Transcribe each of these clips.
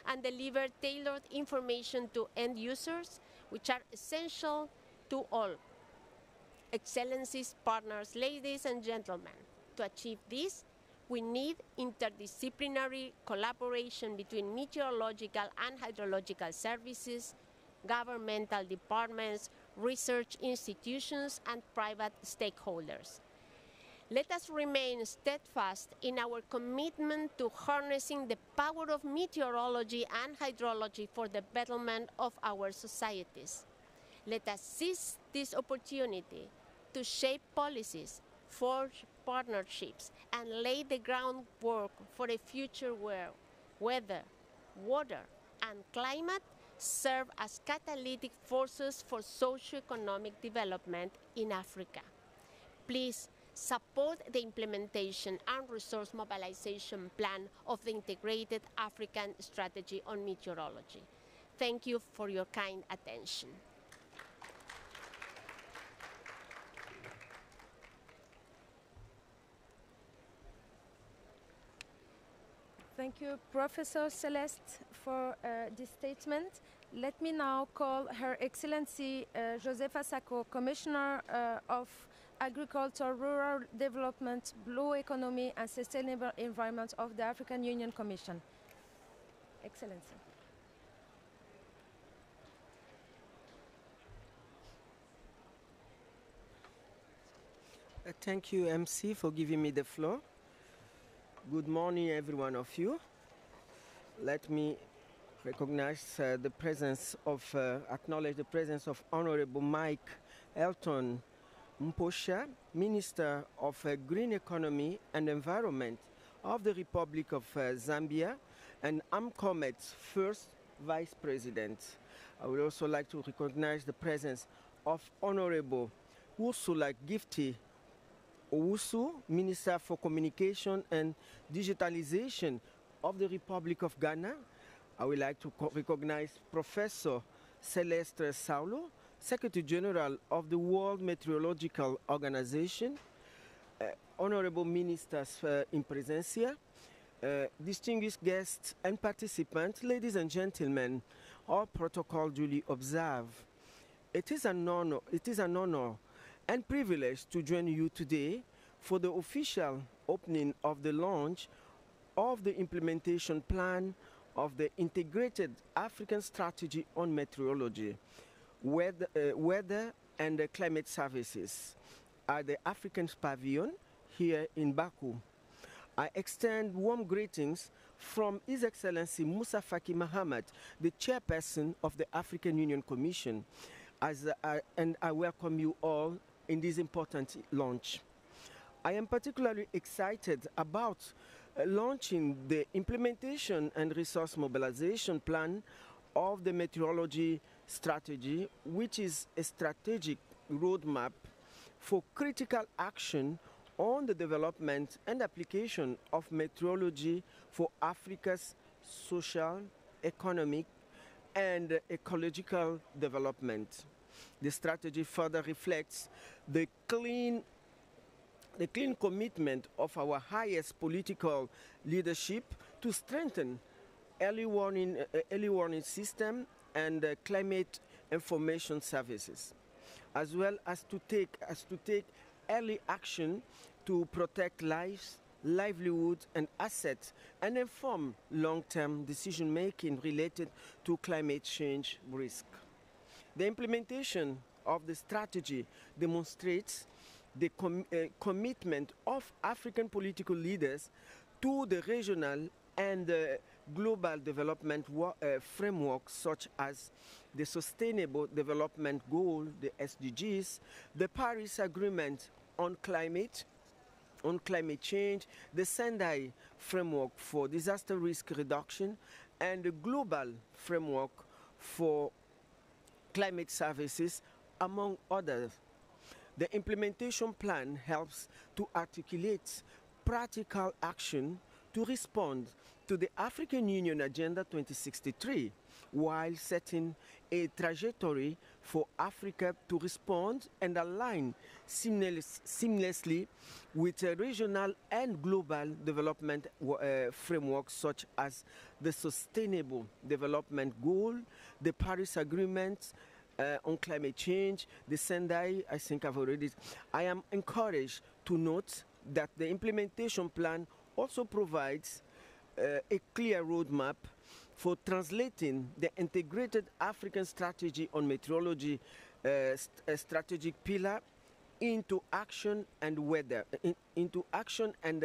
and deliver tailored information to end users, which are essential to all. Excellencies, partners, ladies and gentlemen, to achieve this, we need interdisciplinary collaboration between meteorological and hydrological services, governmental departments, research institutions, and private stakeholders. Let us remain steadfast in our commitment to harnessing the power of meteorology and hydrology for the betterment of our societies. Let us seize this opportunity to shape policies, forge partnerships, and lay the groundwork for a future where weather, water, and climate serve as catalytic forces for socio-economic development in Africa. Please support the implementation and resource mobilization plan of the Integrated African Strategy on Meteorology. Thank you for your kind attention. Thank you, Professor Celeste, for this statement. Let me now call Her Excellency Josefa Sacco, Commissioner of Agriculture, Rural Development, Blue Economy and Sustainable Environment of the African Union Commission. Excellency. Thank you, MC, for giving me the floor. Good morning, every one of you. Let me recognize the presence of, acknowledge the presence of Honorable Mike Elton Mposha, Minister of Green Economy and Environment of the Republic of Zambia, and AMCOMET's first Vice President. I would also like to recognize the presence of Honorable Ursula Gifty Owusu, Minister for Communication and Digitalization of the Republic of Ghana. I would like to recognize Professor Celeste Saulo, Secretary General of the World Meteorological Organization, Honorable Ministers in Presencia, distinguished guests and participants, ladies and gentlemen, all protocol duly observed. It is an honor and privilege to join you today for the official opening of the launch of the implementation plan of the Integrated African Strategy on Meteorology, Weather and Climate Services at the African Pavilion here in Baku. I extend warm greetings from His Excellency Musa Faki Mahamat, the chairperson of the African Union Commission, and I welcome you all in this important launch. I am particularly excited about launching the implementation and resource mobilization plan of the meteorology strategy, which is a strategic roadmap for critical action on the development and application of meteorology for Africa's social, economic, and ecological development. The strategy further reflects the clean commitment of our highest political leadership to strengthen early warning system and climate information services, as well as to take early action to protect lives, livelihoods, and assets, and inform long-term decision-making related to climate change risk. The implementation of the strategy demonstrates the commitment of African political leaders to the regional and global development frameworks such as the Sustainable Development Goal, the SDGs, the Paris Agreement on climate change, the Sendai Framework for Disaster Risk Reduction, and the Global Framework for Climate Services, among others. The implementation plan helps to articulate practical action to respond to the African Union Agenda 2063, while setting a trajectory for Africa to respond and align seamlessly with regional and global development frameworks such as the Sustainable Development Goal, the Paris Agreement on climate change, the Sendai, I think I've already. I am encouraged to note that the implementation plan also provides a clear roadmap for translating the integrated African strategy on meteorology strategic pillar into action and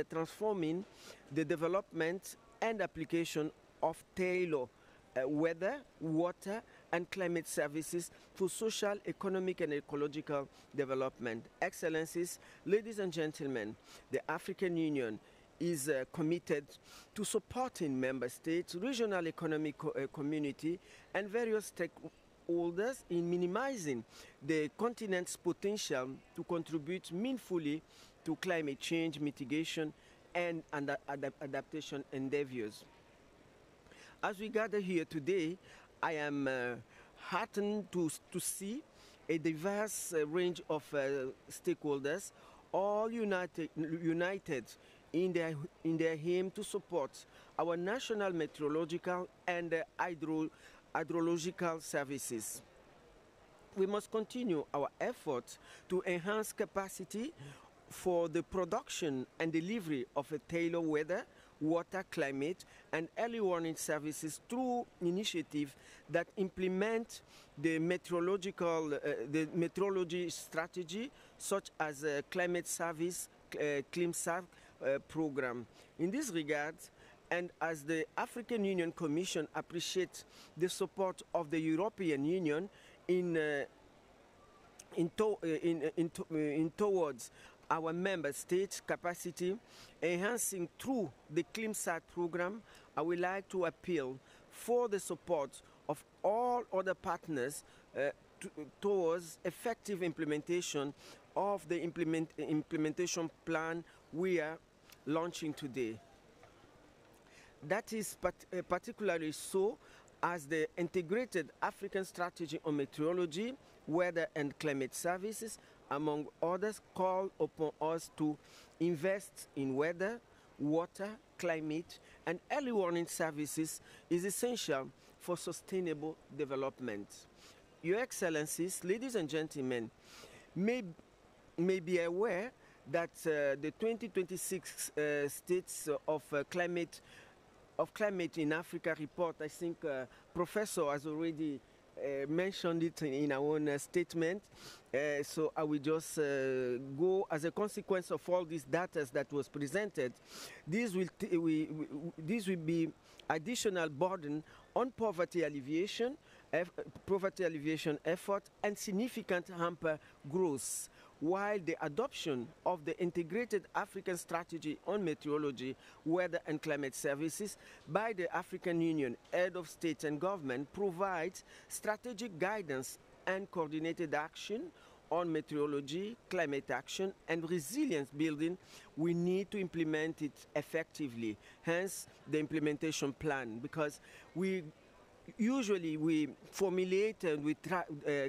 transforming the development and application of tailored weather, water, and climate services for social, economic, and ecological development. Excellencies, ladies and gentlemen, the African Union is committed to supporting member states, regional economic community, and various stakeholders in minimizing the continent's potential to contribute meaningfully to climate change mitigation and adaptation endeavors. As we gather here today, I am heartened to see a diverse range of stakeholders, all united in their aim to support our national meteorological and hydrological services. We must continue our efforts to enhance capacity for the production and delivery of a tailored weather, water, climate, and early warning services through initiatives that implement the meteorology strategy, such as climate service, ClimSAV program. In this regard, and as the African Union Commission appreciates the support of the European Union towards our member states' capacity enhancing through the ClimSAT program, I would like to appeal for the support of all other partners towards effective implementation of the implementation plan we are launching today. That is particularly so as the Integrated African Strategy on Meteorology, Weather and Climate Services, among others, call upon us to invest in weather, water, climate, and early warning services is essential for sustainable development. Your Excellencies, ladies and gentlemen, may be aware that the 2026 States of Climate in Africa report, I think Professor has already mentioned it in our own statement, so I will just go as a consequence of all these data that was presented. This will be additional burden on poverty alleviation effort and significant hamper growth, while the adoption of the Integrated African Strategy on Meteorology, Weather and Climate Services by the African Union Head of State and Government provides strategic guidance and coordinated action on meteorology, climate action, and resilience building. We need to implement it effectively, hence the implementation plan, because we formulate and we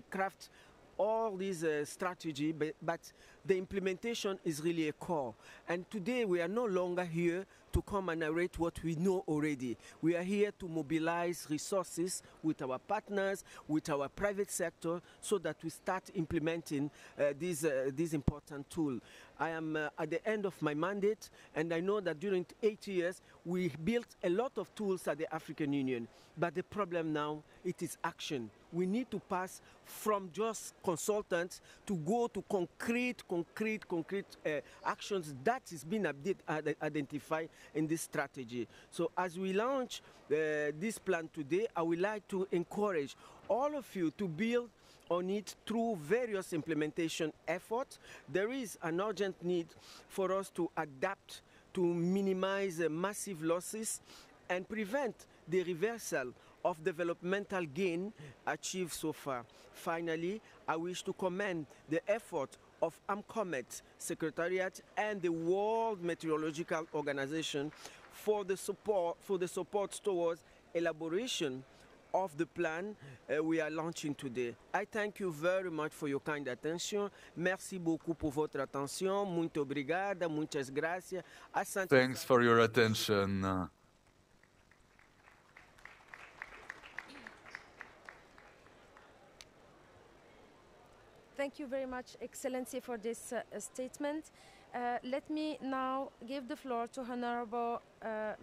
craft all these strategy, but the implementation is really a core. And today we are no longer here to come and narrate what we know already. We are here to mobilize resources with our partners, with our private sector, so that we start implementing this important tool. I am at the end of my mandate, and I know that during 8 years, we built a lot of tools at the African Union. But the problem now, it is action. We need to pass from just consultants to go to concrete actions that is being identified in this strategy. So as we launch this plan today, I would like to encourage all of you to build on it through various implementation efforts. There is an urgent need for us to adapt to minimize massive losses and prevent the reversal of developmental gain achieved so far. Finally, I wish to commend the effort of AMCOMET Secretariat and the World Meteorological Organization for the support towards elaboration of the plan we are launching today. I thank you very much for your kind attention. Merci beaucoup pour votre attention. Muito obrigada, muitas gracias. Thanks for your attention. Thank you very much, Excellency, for this statement. Let me now give the floor to Honorable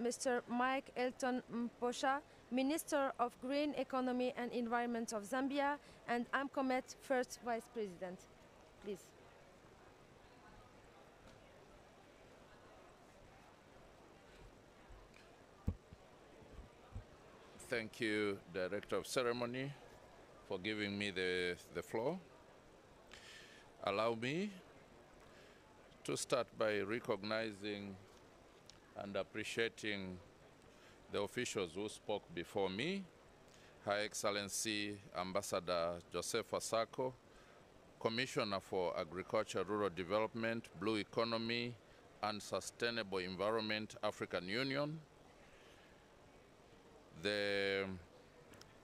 Mr. Mike Elton Mposha, Minister of Green Economy and Environment of Zambia, and AMCOMET First Vice President. Please. Thank you, Director of Ceremony, for giving me the floor. Allow me to start by recognizing and appreciating the officials who spoke before me, Her Excellency Ambassador Joseph Asako, Commissioner for Agriculture, Rural Development, Blue Economy, and Sustainable Environment, African Union, the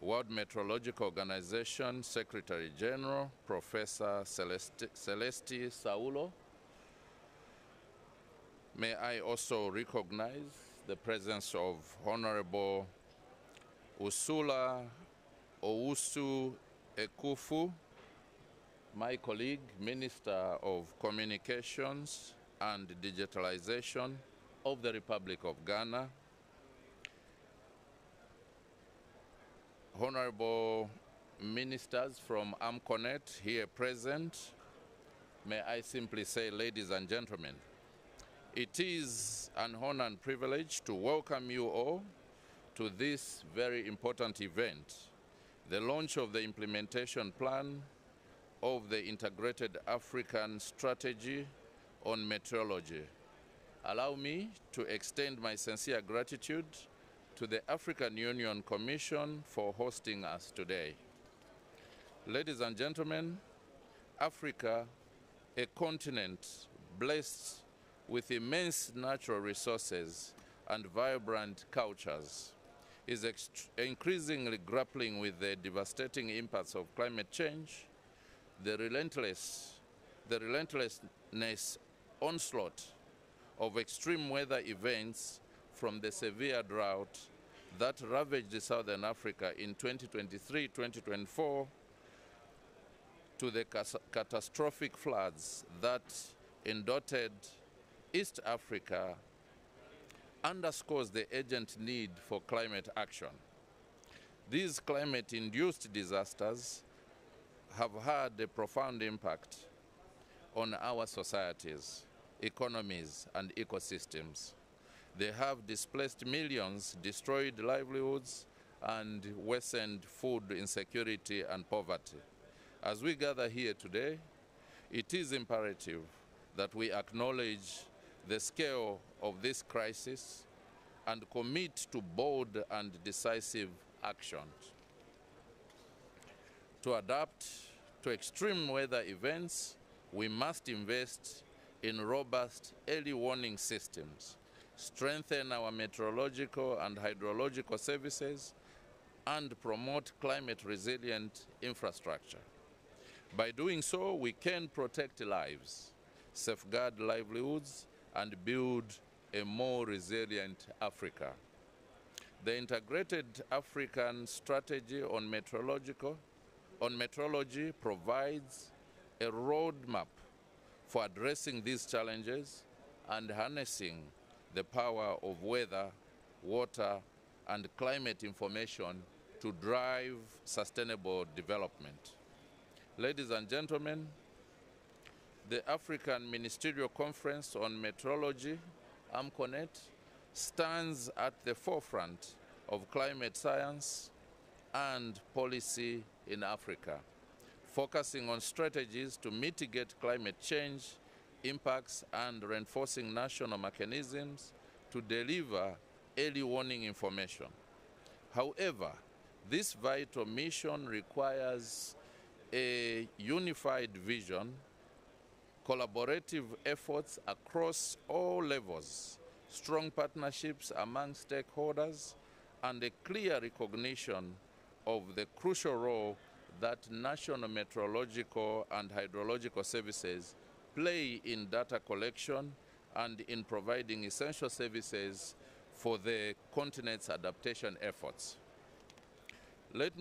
World Meteorological Organization Secretary General, Professor Celeste Saulo. May I also recognize the presence of Honorable Ursula Owusu Ekufu, my colleague, Minister of Communications and Digitalization of the Republic of Ghana, Honorable Ministers from AMCONET here present, may I simply say, ladies and gentlemen, it is an honor and privilege to welcome you all to this very important event, the launch of the implementation plan of the Integrated African Strategy on Meteorology. Allow me to extend my sincere gratitude to the African Union Commission for hosting us today. Ladies and gentlemen, Africa, a continent blessed with immense natural resources and vibrant cultures, is increasingly grappling with the devastating impacts of climate change, the relentlessness onslaught of extreme weather events, from the severe drought that ravaged Southern Africa in 2023-2024 to the catastrophic floods that indotted East Africa, underscores the urgent need for climate action. These climate-induced disasters have had a profound impact on our societies, economies, and ecosystems. They have displaced millions, destroyed livelihoods, and worsened food insecurity and poverty. As we gather here today, it is imperative that we acknowledge the scale of this crisis and commit to bold and decisive actions. To adapt to extreme weather events, we must invest in robust early warning systems, strengthen our meteorological and hydrological services, and promote climate-resilient infrastructure. By doing so, we can protect lives, safeguard livelihoods, and build a more resilient Africa. The Integrated African Strategy on Meteorology provides a roadmap for addressing these challenges and harnessing the power of weather, water, and climate information to drive sustainable development. Ladies and gentlemen, the African Ministerial Conference on Meteorology, AMCONET, stands at the forefront of climate science and policy in Africa, focusing on strategies to mitigate climate change impacts and reinforcing national mechanisms to deliver early warning information. However, this vital mission requires a unified vision, collaborative efforts across all levels, strong partnerships among stakeholders, and a clear recognition of the crucial role that national meteorological and hydrological services play in data collection and in providing essential services for the continent's adaptation efforts. Let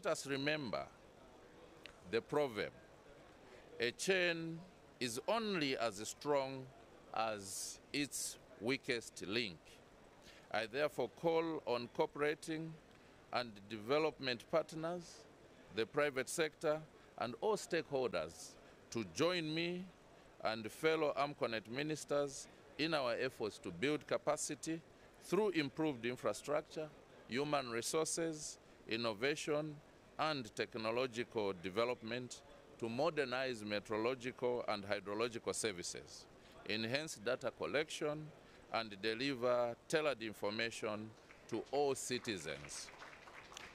us remember the proverb, a chain is only as strong as its weakest link. I therefore call on cooperating and development partners, the private sector, and all stakeholders to join me and fellow AMCONET ministers in our efforts to build capacity through improved infrastructure, human resources, innovation, and technological development to modernize meteorological and hydrological services, enhance data collection, and deliver tailored information to all citizens.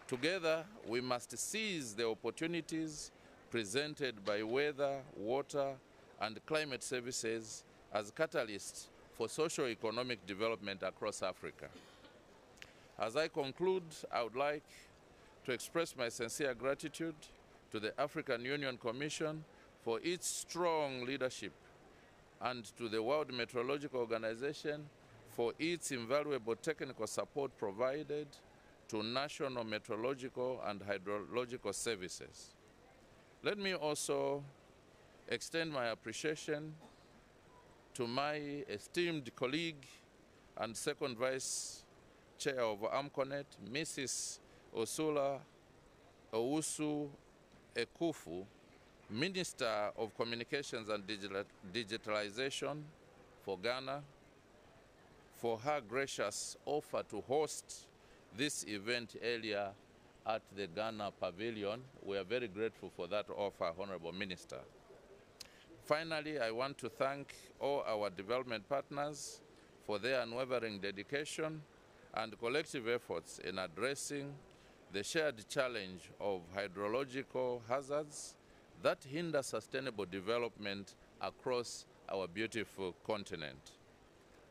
Together, we must seize the opportunities presented by weather, water, and climate services as catalysts for socio-economic development across Africa. As I conclude, I would like to express my sincere gratitude to the African Union Commission for its strong leadership and to the World Meteorological Organization for its invaluable technical support provided to national meteorological and hydrological services. Let me also extend my appreciation to my esteemed colleague and second vice chair of AMCONET, Mrs. Ursula Owusu Ekufu, Minister of Communications and Digitalization for Ghana, for her gracious offer to host this event earlier at the Ghana Pavilion. We are very grateful for that offer, Honorable Minister. Finally, I want to thank all our development partners for their unwavering dedication and collective efforts in addressing the shared challenge of hydrological hazards that hinder sustainable development across our beautiful continent.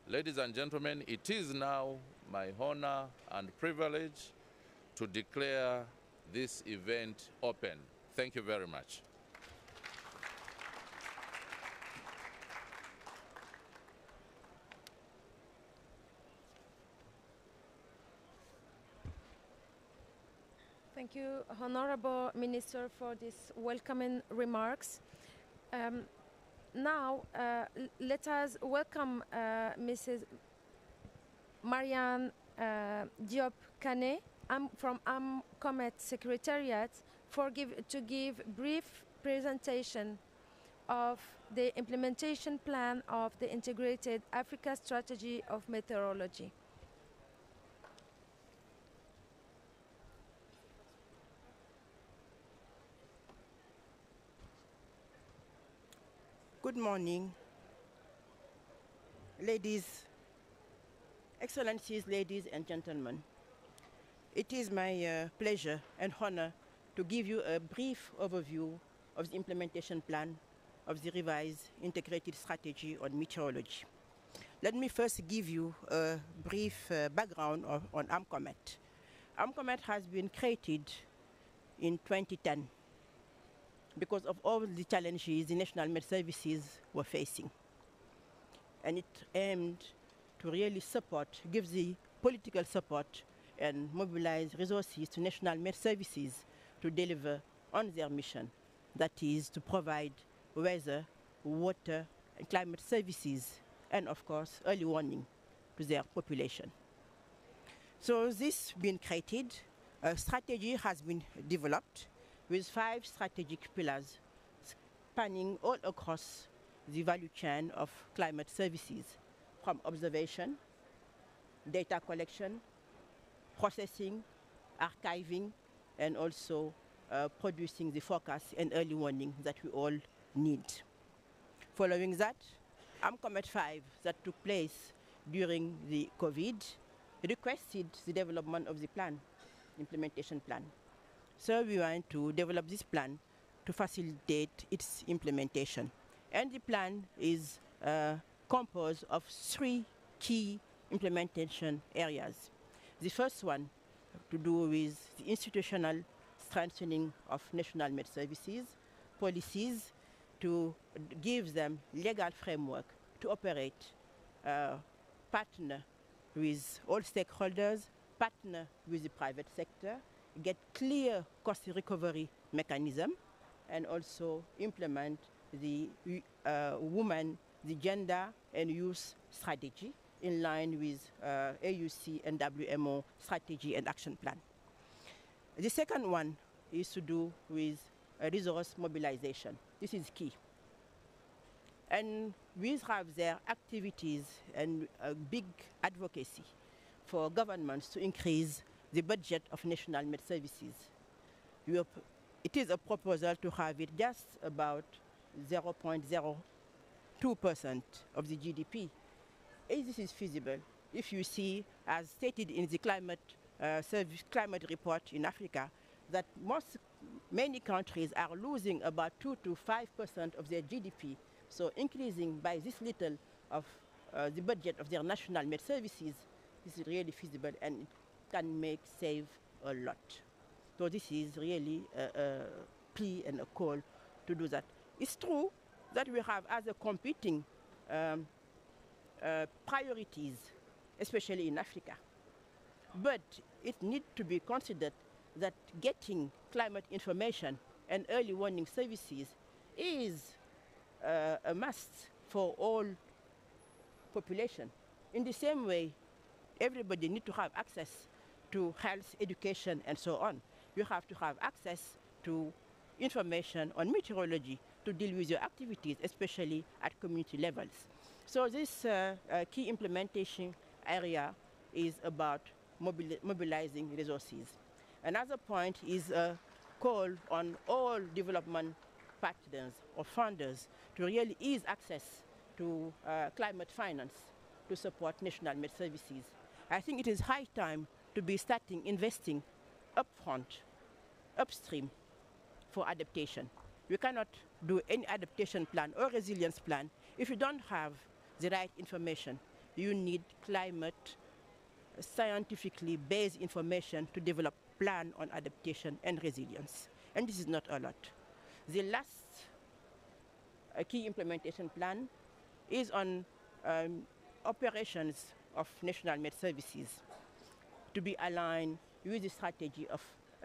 Ladies and gentlemen, it is now my honor and privilege to declare this event open. Thank you very much. Thank you, Honorable Minister, for these welcoming remarks. Now, let us welcome Mrs. Marianne Diop Kane from AMCOMET Secretariat to give brief presentation of the implementation plan of the Integrated Africa Strategy of Meteorology. Good morning, Excellencies, ladies and gentlemen. It is my pleasure and honor to give you a brief overview of the implementation plan of the revised integrated strategy on meteorology. Let me first give you a brief background on AMCOMET. AMCOMET has been created in 2010 because of all the challenges the national med services were facing. And it aimed to really give the political support and mobilize resources to national med services to deliver on their mission, that is to provide weather, water, and climate services, and of course, early warning to their population. So this being created, a strategy has been developed with 5 strategic pillars spanning all across the value chain of climate services, from observation, data collection, processing, archiving, and also producing the forecast and early warning that we all need. Following that, AMCOMET 5 that took place during the COVID requested the development of the plan, implementation plan. So we want to develop this plan to facilitate its implementation. And the plan is composed of 3 key implementation areas. The first one to do with the institutional strengthening of national med services, policies to give them legal framework to operate, partner with all stakeholders, partner with the private sector, get clear cost recovery mechanism, and also implement the women, the gender and youth strategy in line with AUC and WMO strategy and action plan. The second one is to do with resource mobilization. This is key. And we have their activities and big advocacy for governments to increase the budget of national med services. It is a proposal to have it just about 0.02% of the GDP. If this is feasible, if you see, as stated in the climate report in Africa, that many countries are losing about 2 to 5% of their GDP. So increasing by this little of the budget of their national med services is really feasible, and it can save a lot. So this is really a plea and a call to do that. It's true that we have other competing priorities, especially in Africa. But it needs to be considered that getting climate information and early warning services is a must for all population. In the same way, everybody needs to have access to health, education, and so on. You have to have access to information on meteorology to deal with your activities, especially at community levels. So this key implementation area is about mobilizing resources. Another point is a call on all development partners or funders to really ease access to climate finance to support national med services. I think it is high time to be starting investing upfront, upstream for adaptation. You cannot do any adaptation plan or resilience plan if you don't have the right information. You need climate scientifically based information to develop plan on adaptation and resilience. And this is not a lot. The last key implementation plan is on operations of national med services to be aligned with the strategy of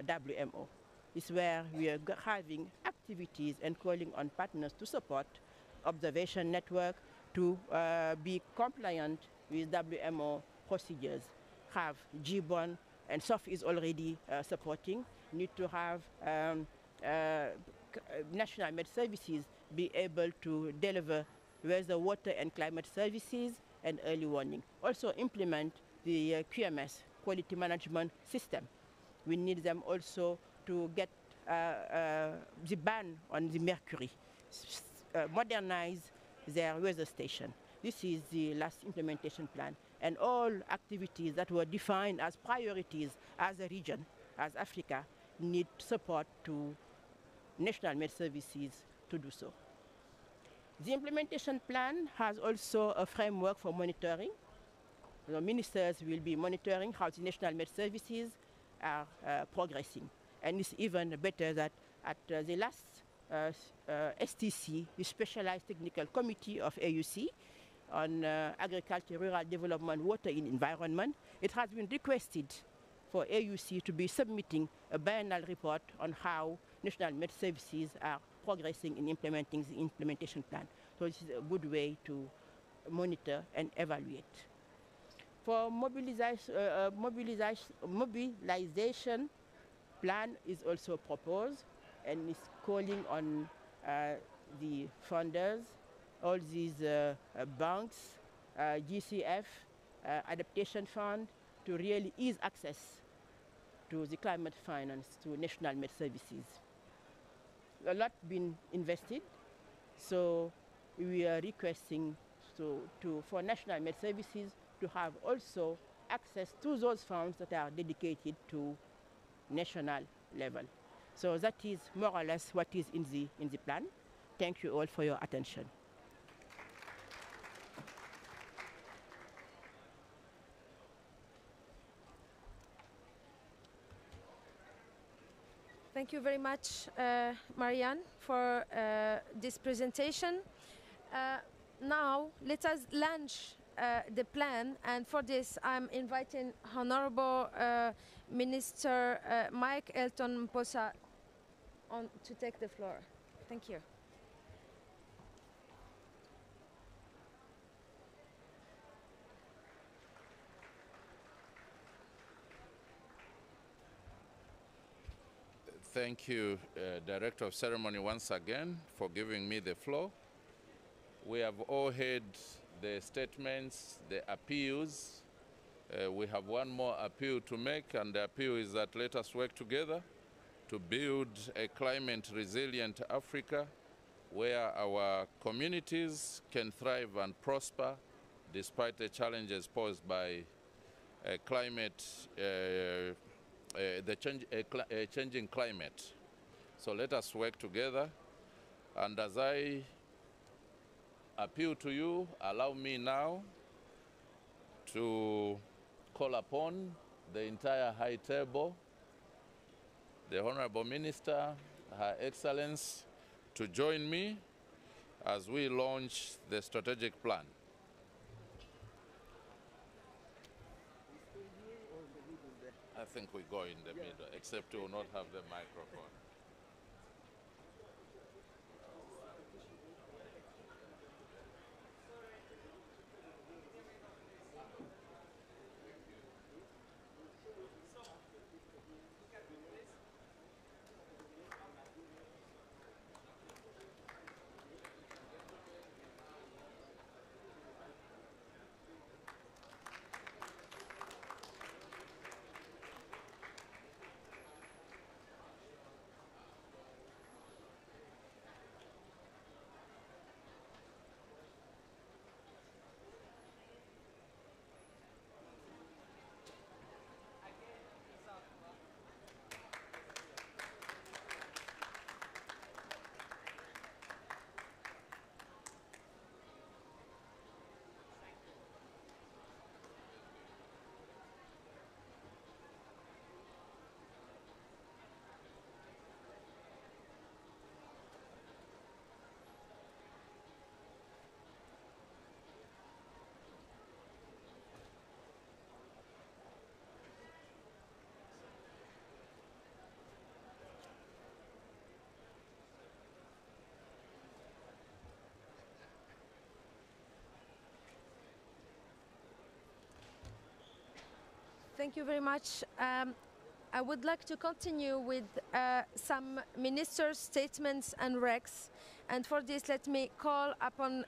WMO. It's where we are having activities and calling on partners to support observation network to be compliant with WMO procedures. Have GBON and SOF is already supporting. Need to have national med services be able to deliver weather, water and climate services and early warning. Also implement the QMS, quality management system. We need them also to get the ban on the mercury, modernize their weather station. This is the last implementation plan. And all activities that were defined as priorities as a region, as Africa, need support to national med services to do so. The implementation plan has also a framework for monitoring. The ministers will be monitoring how the national med services are progressing. And it's even better that at the last STC, the Specialized Technical Committee of AUC on Agriculture, Rural Development, Water and Environment, it has been requested for AUC to be submitting a biennial report on how national med services are progressing in implementing the implementation plan. So this is a good way to monitor and evaluate. For mobilization plan is also proposed and is calling on the funders, all these banks, GCF, Adaptation Fund, to really ease access to the climate finance to national med services. A lot been invested, so we are requesting for national med services to have also access to those funds that are dedicated to national level. So that is more or less what is in the plan. Thank you all for your attention. Thank you very much, Marianne, for this presentation. Now, let us launch the plan, and for this, I'm inviting Honorable Minister Mike Elton Mposa to take the floor. Thank you. Thank you, Director of Ceremony, once again for giving me the floor. We have all heard the statements, the appeals. We have one more appeal to make, and the appeal is that let us work together to build a climate-resilient Africa where our communities can thrive and prosper despite the challenges posed by climate changing climate. So let us work together. And as I appeal to you, allow me now to call upon the entire high table, the Honorable Minister, Her Excellency, to join me as we launch the strategic plan. I think we go in the middle, except we will not have the microphone. Thank you very much. I would like to continue with some ministers' statements and recs. And for this, let me call upon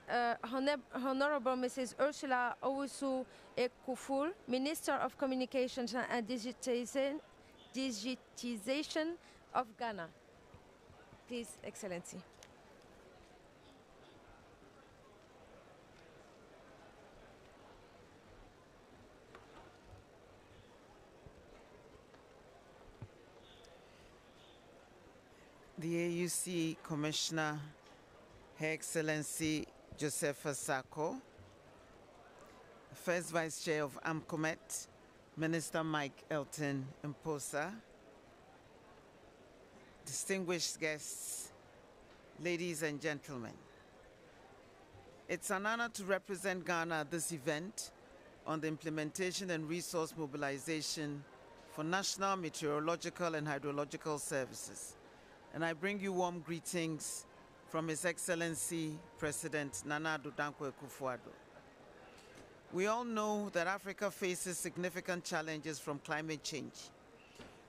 Honorable Mrs. Ursula Owusu Ekuful, Minister of Communications and Digitization of Ghana. Please, Excellency. The AUC Commissioner, Her Excellency Josepha Sako, First Vice Chair of AMCOMET, Minister Mike Elton Mposa, distinguished guests, ladies and gentlemen. It's an honor to represent Ghana at this event on the implementation and resource mobilization for national meteorological and hydrological services. And I bring you warm greetings from His Excellency President Nana Addo Dankwa Akufo-Addo. We all know that Africa faces significant challenges from climate change,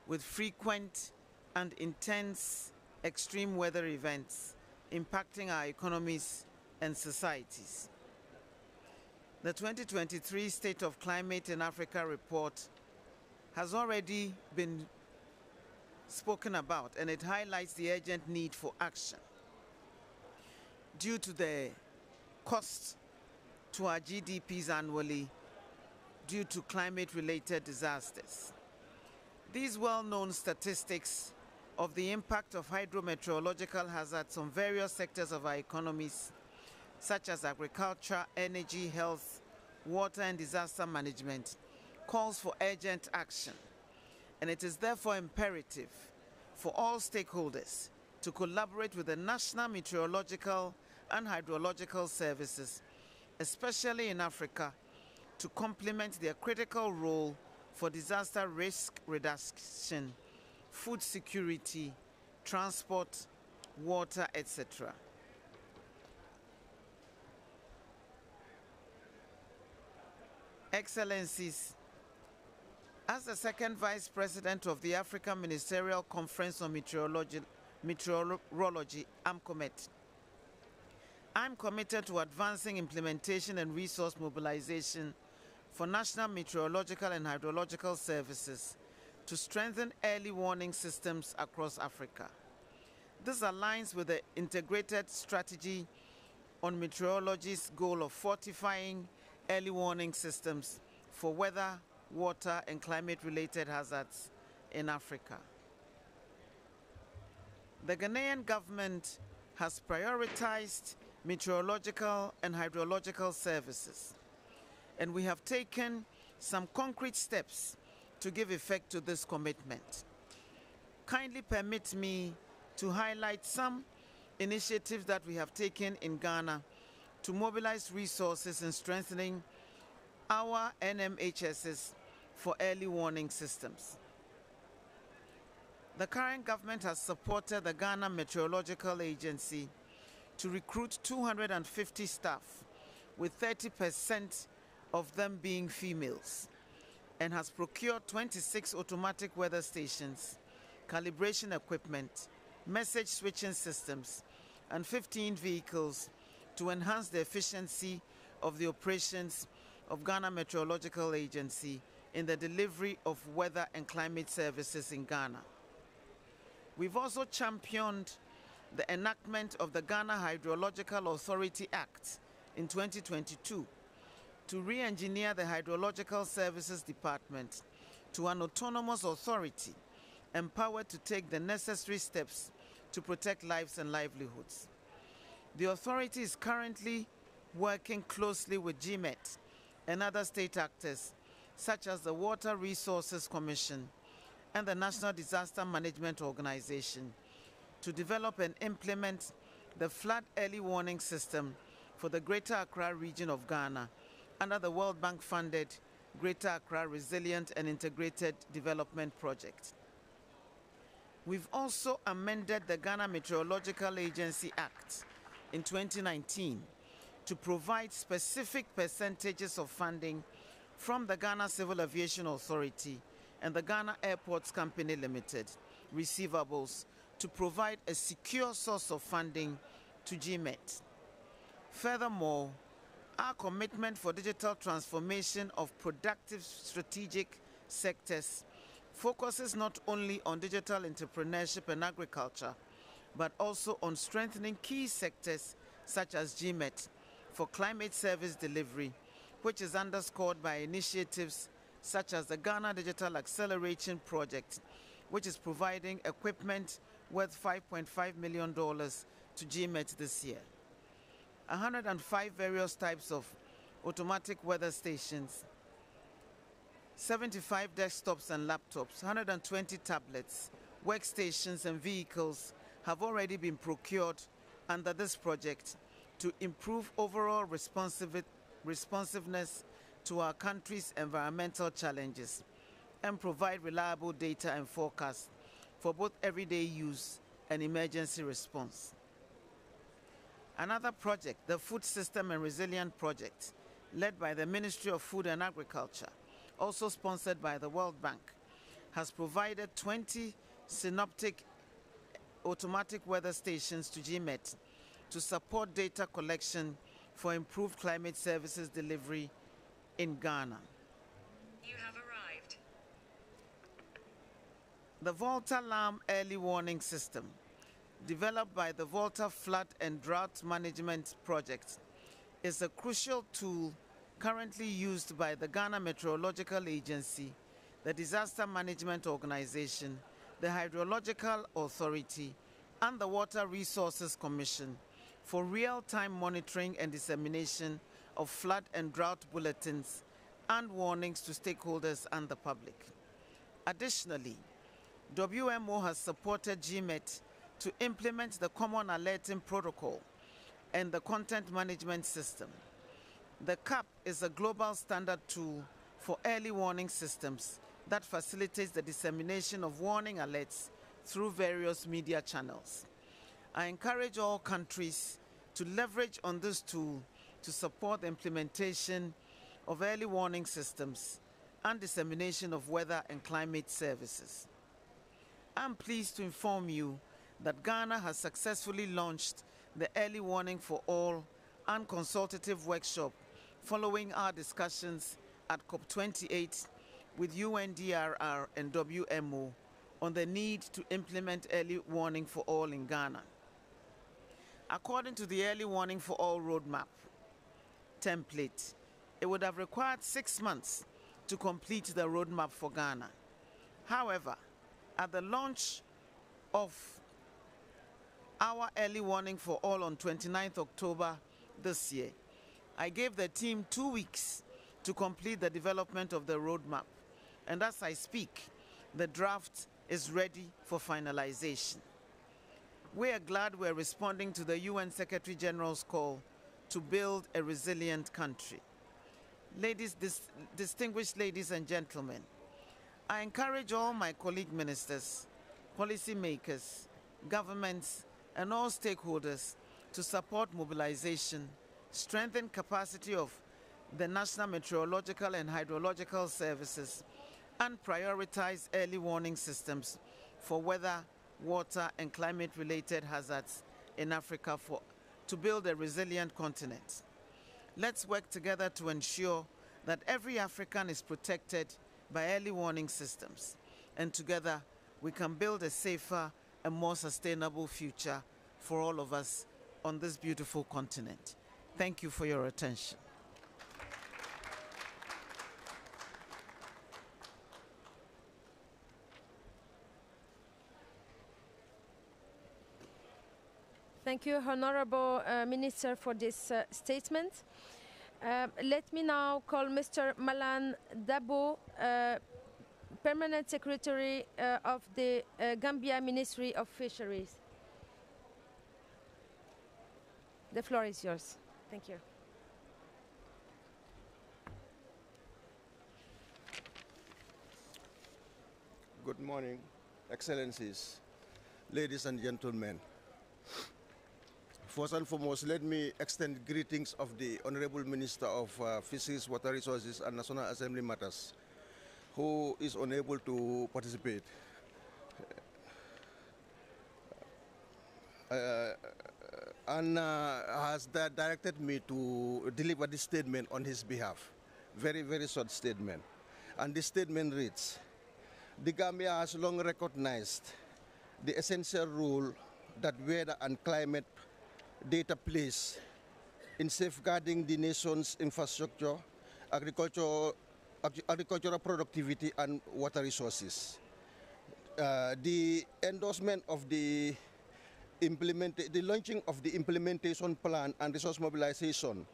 with frequent and intense extreme weather events impacting our economies and societies. The 2023 State of Climate in Africa report has already been spoken about, and it highlights the urgent need for action due to the cost to our GDPs annually due to climate-related disasters. These well-known statistics of the impact of hydrometeorological hazards on various sectors of our economies, such as agriculture, energy, health, water, and disaster management, calls for urgent action. And it is therefore imperative for all stakeholders to collaborate with the National Meteorological and Hydrological Services, especially in Africa, to complement their critical role for disaster risk reduction, food security, transport, water, etc. Excellencies, as the second Vice President of the African Ministerial Conference on Meteorology, AMCOMET, I'm committed to advancing implementation and resource mobilization for national meteorological and hydrological services to strengthen early warning systems across Africa. This aligns with the integrated strategy on meteorology's goal of fortifying early warning systems for weather, water, and climate-related hazards in Africa. The Ghanaian government has prioritized meteorological and hydrological services, and we have taken some concrete steps to give effect to this commitment. Kindly permit me to highlight some initiatives that we have taken in Ghana to mobilize resources in strengthening our NMHSs for early warning systems. The current government has supported the Ghana Meteorological Agency to recruit 250 staff, with 30% of them being females, and has procured 26 automatic weather stations, calibration equipment, message switching systems, and 15 vehicles to enhance the efficiency of the operations of Ghana Meteorological Agency in the delivery of weather and climate services in Ghana. We've also championed the enactment of the Ghana Hydrological Authority Act in 2022 to re-engineer the Hydrological Services Department to an autonomous authority empowered to take the necessary steps to protect lives and livelihoods. The authority is currently working closely with GMET and other state actors, such as the Water Resources Commission and the National Disaster Management Organization, to develop and implement the flood early warning system for the Greater Accra region of Ghana under the World Bank-funded Greater Accra Resilient and Integrated Development Project. We've also amended the Ghana Meteorological Agency Act in 2019 to provide specific percentages of funding from the Ghana Civil Aviation Authority and the Ghana Airports Company Limited receivables to provide a secure source of funding to GMET. Furthermore, our commitment for digital transformation of productive strategic sectors focuses not only on digital entrepreneurship and agriculture, but also on strengthening key sectors such as GMET for climate service delivery, which is underscored by initiatives such as the Ghana Digital Acceleration Project, which is providing equipment worth $5.5 million to GMET this year. 105 various types of automatic weather stations, 75 desktops and laptops, 120 tablets, workstations and vehicles have already been procured under this project to improve overall responsiveness to our country's environmental challenges and provide reliable data and forecasts for both everyday use and emergency response. Another project, the Food System and Resilience Project, led by the Ministry of Food and Agriculture, also sponsored by the World Bank, has provided 20 synoptic automatic weather stations to GMET to support data collection for improved climate services delivery in Ghana. You have arrived. The Volta Alarm Early Warning System, developed by the Volta Flood and Drought Management Project, is a crucial tool currently used by the Ghana Meteorological Agency, the Disaster Management Organization, the Hydrological Authority, and the Water Resources Commission for real-time monitoring and dissemination of flood and drought bulletins and warnings to stakeholders and the public. Additionally, WMO has supported GMET to implement the Common Alerting Protocol and the Content Management System. The CAP is a global standard tool for early warning systems that facilitates the dissemination of warning alerts through various media channels. I encourage all countries to leverage on this tool to support the implementation of early warning systems and dissemination of weather and climate services. I'm pleased to inform you that Ghana has successfully launched the Early Warning for All and consultative workshop following our discussions at COP28 with UNDRR and WMO on the need to implement early warning for all in Ghana. According to the Early Warning for All roadmap template, it would have required 6 months to complete the roadmap for Ghana. However, at the launch of our Early Warning for All on 29th October this year, I gave the team 2 weeks to complete the development of the roadmap. And as I speak, the draft is ready for finalization. We are glad we're responding to the UN Secretary General's call to build a resilient country. Distinguished ladies and gentlemen, I encourage all my colleague ministers, policy makers, governments, and all stakeholders to support mobilization, strengthen capacity of the National Meteorological and Hydrological Services, and prioritize early warning systems for weather, water, and climate-related hazards in Africa to build a resilient continent. Let's work together to ensure that every African is protected by early warning systems, and together we can build a safer and more sustainable future for all of us on this beautiful continent. Thank you for your attention. Thank you, Honorable Minister, for this statement. Let me now call Mr. Malan Dabo, Permanent Secretary of the Gambia Ministry of Fisheries. The floor is yours. Thank you. Good morning, Excellencies, ladies and gentlemen. First and foremost, let me extend greetings of the Honorable Minister of Fisheries, Water Resources and National Assembly Matters, who is unable to participate. And has directed me to deliver this statement on his behalf. Very, very short statement. And this statement reads, the Gambia has long recognized the essential role that weather and climate data plays in safeguarding the nation's infrastructure, agricultural productivity, and water resources. The endorsement of the launching of the implementation plan and resource mobilization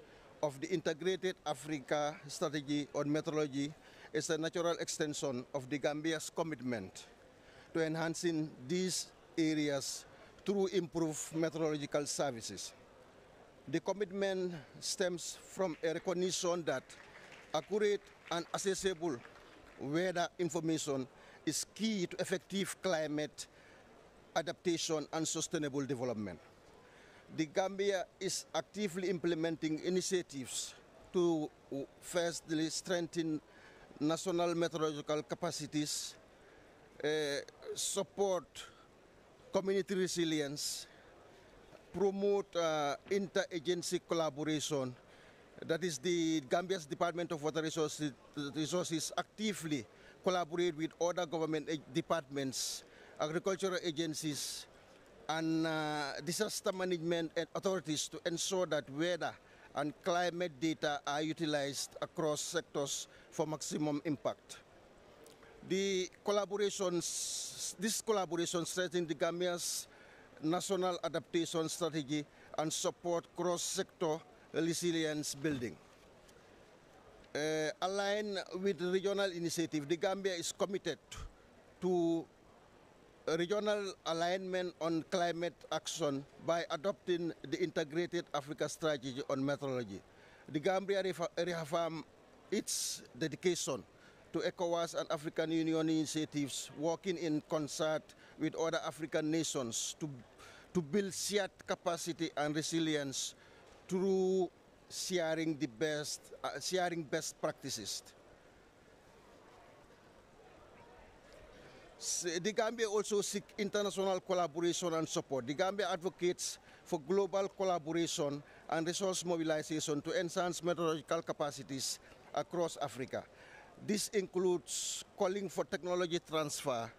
of the Integrated Africa Strategy on Meteorology is a natural extension of the Gambia's commitment to enhancing these areas through improved meteorological services. The commitment stems from a recognition that accurate and accessible weather information is key to effective climate adaptation and sustainable development. The Gambia is actively implementing initiatives to firstly strengthen national meteorological capacities, support community resilience, promote interagency collaboration. That is, the Gambia's Department of Water Resources actively collaborate with other government departments, agricultural agencies, and disaster management and authorities to ensure that weather and climate data are utilized across sectors for maximum impact. This collaboration strengthens the Gambia's national adaptation strategy and support cross-sector resilience building. Aligned with the regional initiative, the Gambia is committed to regional alignment on climate action by adopting the integrated Africa strategy on meteorology. The Gambia reaffirmed its dedication to ECOWAS and African Union initiatives, working in concert with other African nations to build shared capacity and resilience through sharing best practices. The Gambia also seeks international collaboration and support. The Gambia advocates for global collaboration and resource mobilization to enhance meteorological capacities across Africa. This includes calling for technology transfer,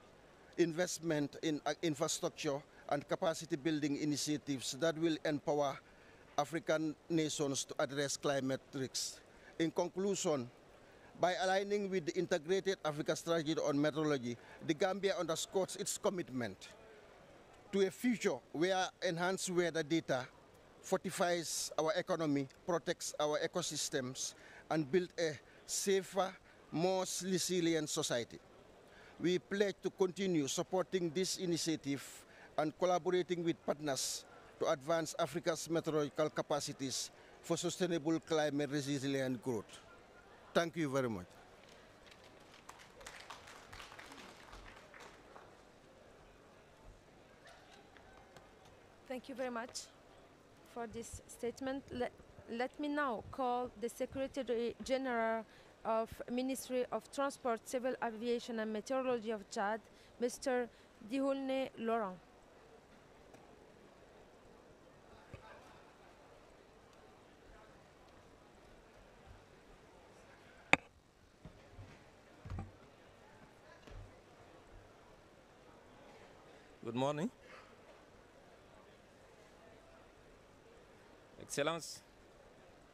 investment in infrastructure, and capacity building initiatives that will empower African nations to address climate risks. In conclusion, by aligning with the integrated Africa strategy on meteorology, the Gambia underscores its commitment to a future where enhanced weather data fortifies our economy, protects our ecosystems, and builds a safer, more resilient society. We pledge to continue supporting this initiative and collaborating with partners to advance Africa's meteorological capacities for sustainable climate resilient growth. Thank you very much. Thank you very much for this statement. Let me now call the Secretary General of Ministry of Transport, Civil Aviation and Meteorology of Chad, Mr. Dihulne Laurent. Good morning. Excellences,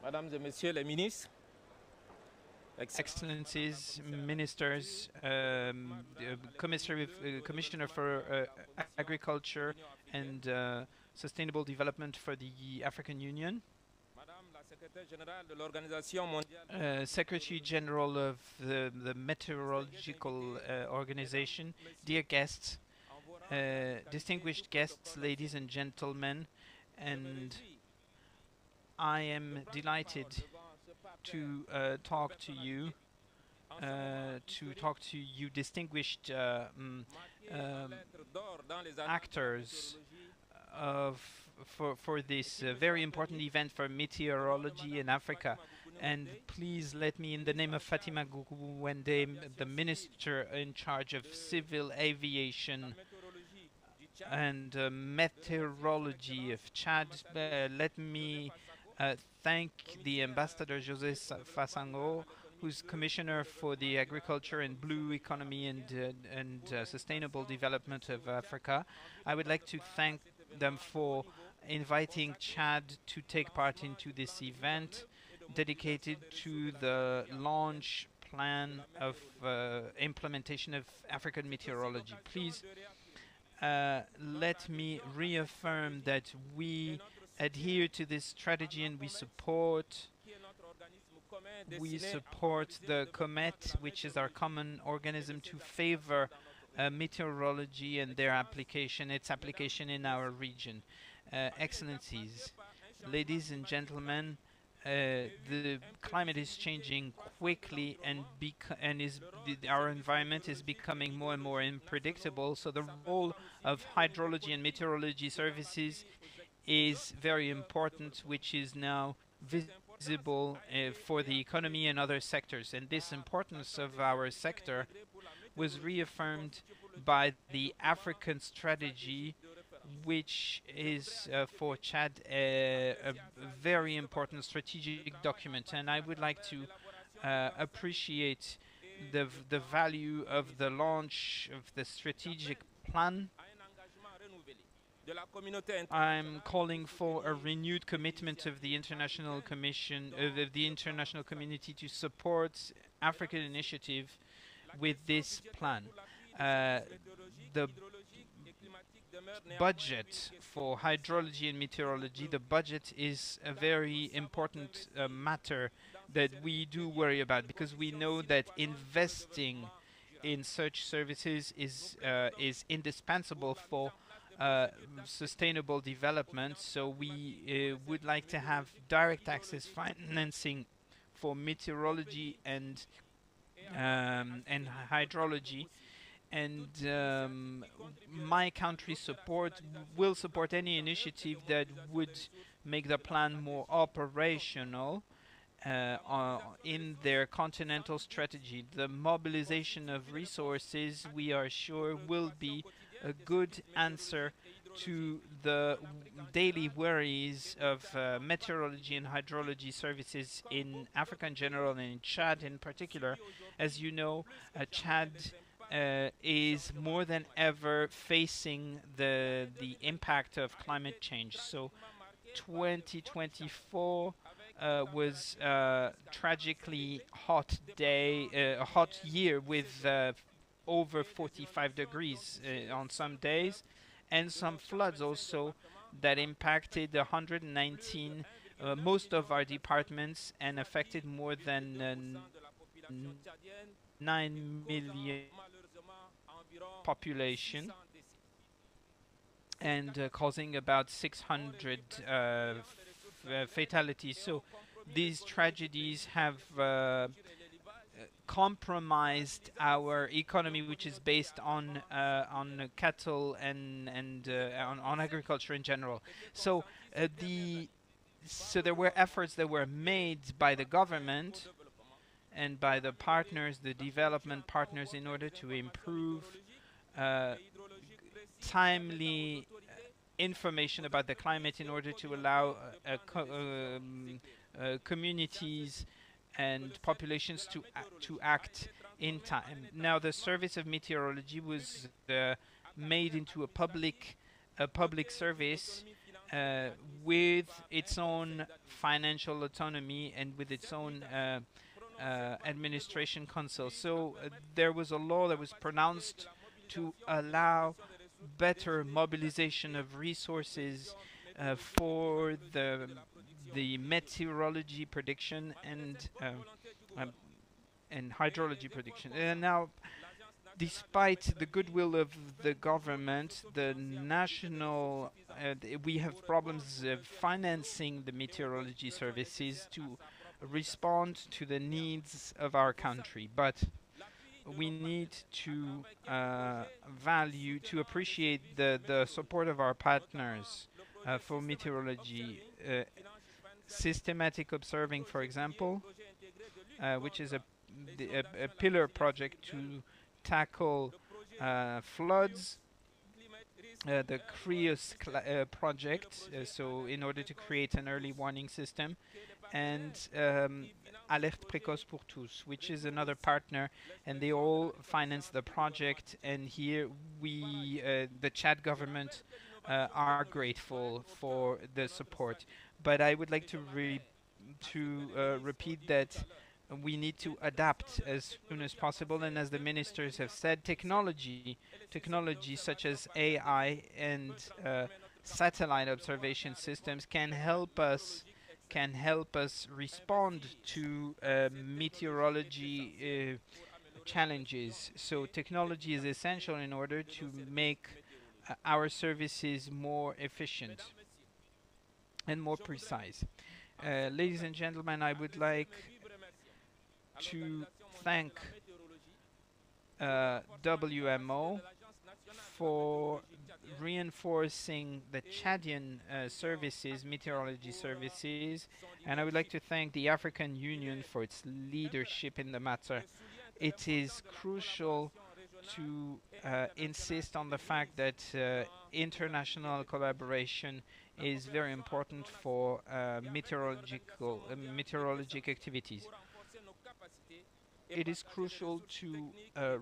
Mesdames et Messieurs les ministres, Excellencies, Ministers, Commissioner for Agriculture and Sustainable Development for the African Union, Secretary General of the Meteorological Organization, dear guests, distinguished guests, ladies and gentlemen, and I am delighted to talk to you distinguished actors for this very important event for meteorology in Africa. And please let me, in the name of Fatima Gouwende, the Minister in charge of Civil Aviation and Meteorology of Chad, let me thank the Ambassador José Fasango, who's Commissioner for the Agriculture and Blue Economy and Sustainable Development of Africa. I would like to thank them for inviting Chad to take part into this event dedicated to the launch plan of implementation of African meteorology. Please let me reaffirm that we adhere to this strategy and we support the COMET, which is our common organism to favor meteorology and its application in our region. Excellencies, ladies and gentlemen, the climate is changing quickly and our environment is becoming more and more unpredictable, so the role of hydrology and meteorology services is very important, which is now visible for the economy and other sectors. And this importance of our sector was reaffirmed by the African strategy, which is for Chad a very important strategic document. And I would like to appreciate the value of the launch of the strategic plan. I'm calling for a renewed commitment of the international community to support African initiative with this plan. The budget for hydrology and meteorology, the budget is a very important matter that we do worry about, because we know that investing in such services is indispensable for sustainable development. So we would like to have direct access financing for meteorology and hydrology. And my country will support any initiative that would make the plan more operational in their continental strategy. The mobilization of resources, we are sure, will be a good answer to the daily worries of meteorology and hydrology services in Africa in general and in Chad in particular. As you know, Chad is more than ever facing the impact of climate change. So 2024 was a tragically hot a hot year with over 45 degrees on some days, and some floods also that impacted 119 most of our departments and affected more than 9 million population, and causing about 600 fatalities. So these tragedies have compromised our economy, which is based on cattle and on agriculture in general. So so there were efforts that were made by the government and by the partners, the development partners, in order to improve timely information about the climate, in order to allow communities and populations to act in time. Now, the Service of Meteorology was made into a public service with its own financial autonomy and with its own administration council. So there was a law that was pronounced to allow better mobilization of resources for the meteorology prediction and hydrology prediction. And now, despite the goodwill of the government, the national we have problems financing the meteorology services to respond to the needs of our country. But we need to appreciate the support of our partners for meteorology. Systematic observing, for example, which is a pillar project to tackle floods. The CRIOS project, so in order to create an early warning system, and Alerte Précoce pour Tous, which is another partner, and they all finance the project. And here the Chad government are grateful for the support. But I would like to repeat that we need to adapt as soon as possible, and as the ministers have said, technology such as AI and satellite observation systems can help us respond to meteorology challenges. So technology is essential in order to make our services more efficient and more precise. Ladies and gentlemen, I would like to thank WMO for reinforcing the Chadian meteorology services, and I would like to thank the African Union for its leadership in the matter. It is crucial to insist on the fact that international collaboration is very important for meteorologic activities. It is crucial to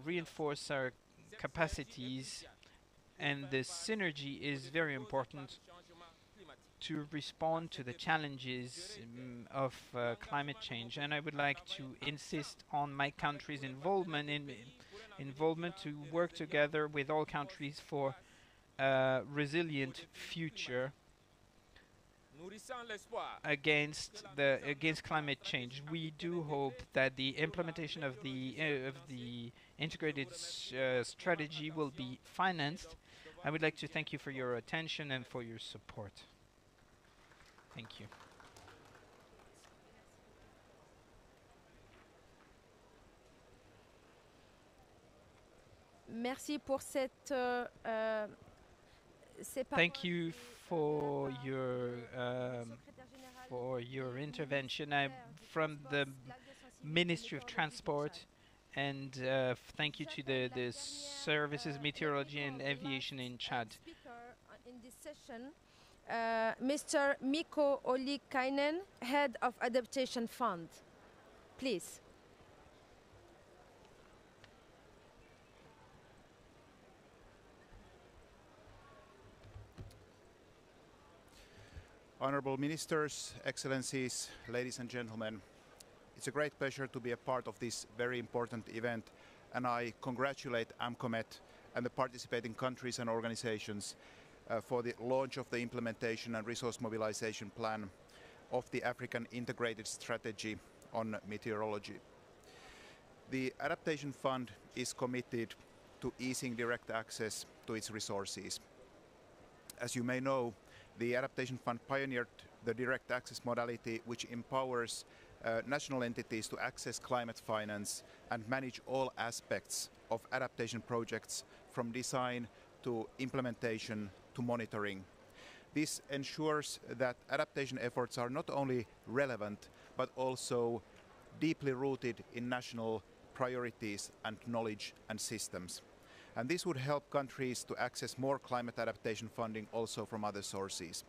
reinforce our capacities, and the synergy is very important to respond to the challenges of climate change. And I would like to insist on my country's involvement to work together with all countries for a resilient future against climate change. We do hope that the implementation of the integrated strategy will be financed. I would like to thank you for your attention and for your support. Thank you. Merci pour cette Thank you for your intervention. I'm from the Ministry of Transport, and thank you to the services, meteorology and aviation in Chad. In this session, Mr. Mikko Ollikainen, Head of Adaptation Fund. Please. Honourable Ministers, Excellencies, ladies and gentlemen, it's a great pleasure to be a part of this very important event, and I congratulate AMCOMET and the participating countries and organisations for the launch of the implementation and resource mobilisation plan of the African Integrated Strategy on Meteorology. The Adaptation Fund is committed to easing direct access to its resources. As you may know, the Adaptation Fund pioneered the direct access modality, which empowers national entities to access climate finance and manage all aspects of adaptation projects, from design to implementation to monitoring. This ensures that adaptation efforts are not only relevant but also deeply rooted in national priorities and knowledge and systems. And this would help countries to access more climate adaptation funding also from other sources.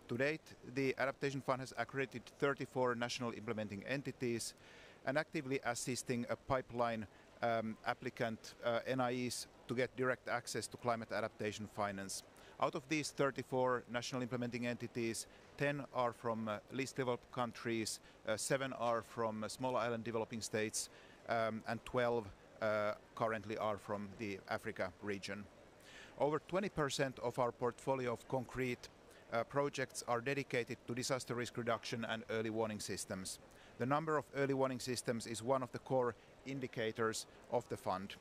To date, the Adaptation Fund has accredited 34 national implementing entities and actively assisting a pipeline applicant NIEs to get direct access to climate adaptation finance. Out of these 34 national implementing entities, 10 are from least developed countries, 7 are from small island developing states, and 12 currently are from the Africa region. Over 20% of our portfolio of concrete projects are dedicated to disaster risk reduction and early warning systems. The number of early warning systems is one of the core indicators of the fund.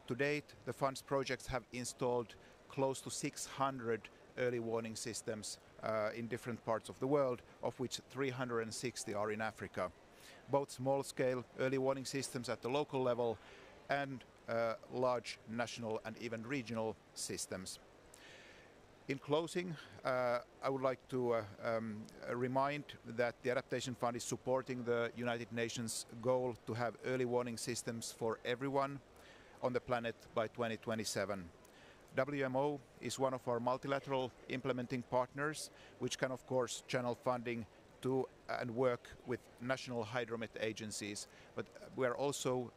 To date, the fund's projects have installed close to 600 early warning systems in different parts of the world, of which 360 are in Africa. Both small-scale early warning systems at the local level and large national and even regional systems. In closing, I would like to remind that the Adaptation Fund is supporting the United Nations goal to have early warning systems for everyone on the planet by 2027. WMO is one of our multilateral implementing partners, which can of course channel funding to and work with national hydromet agencies, but we are also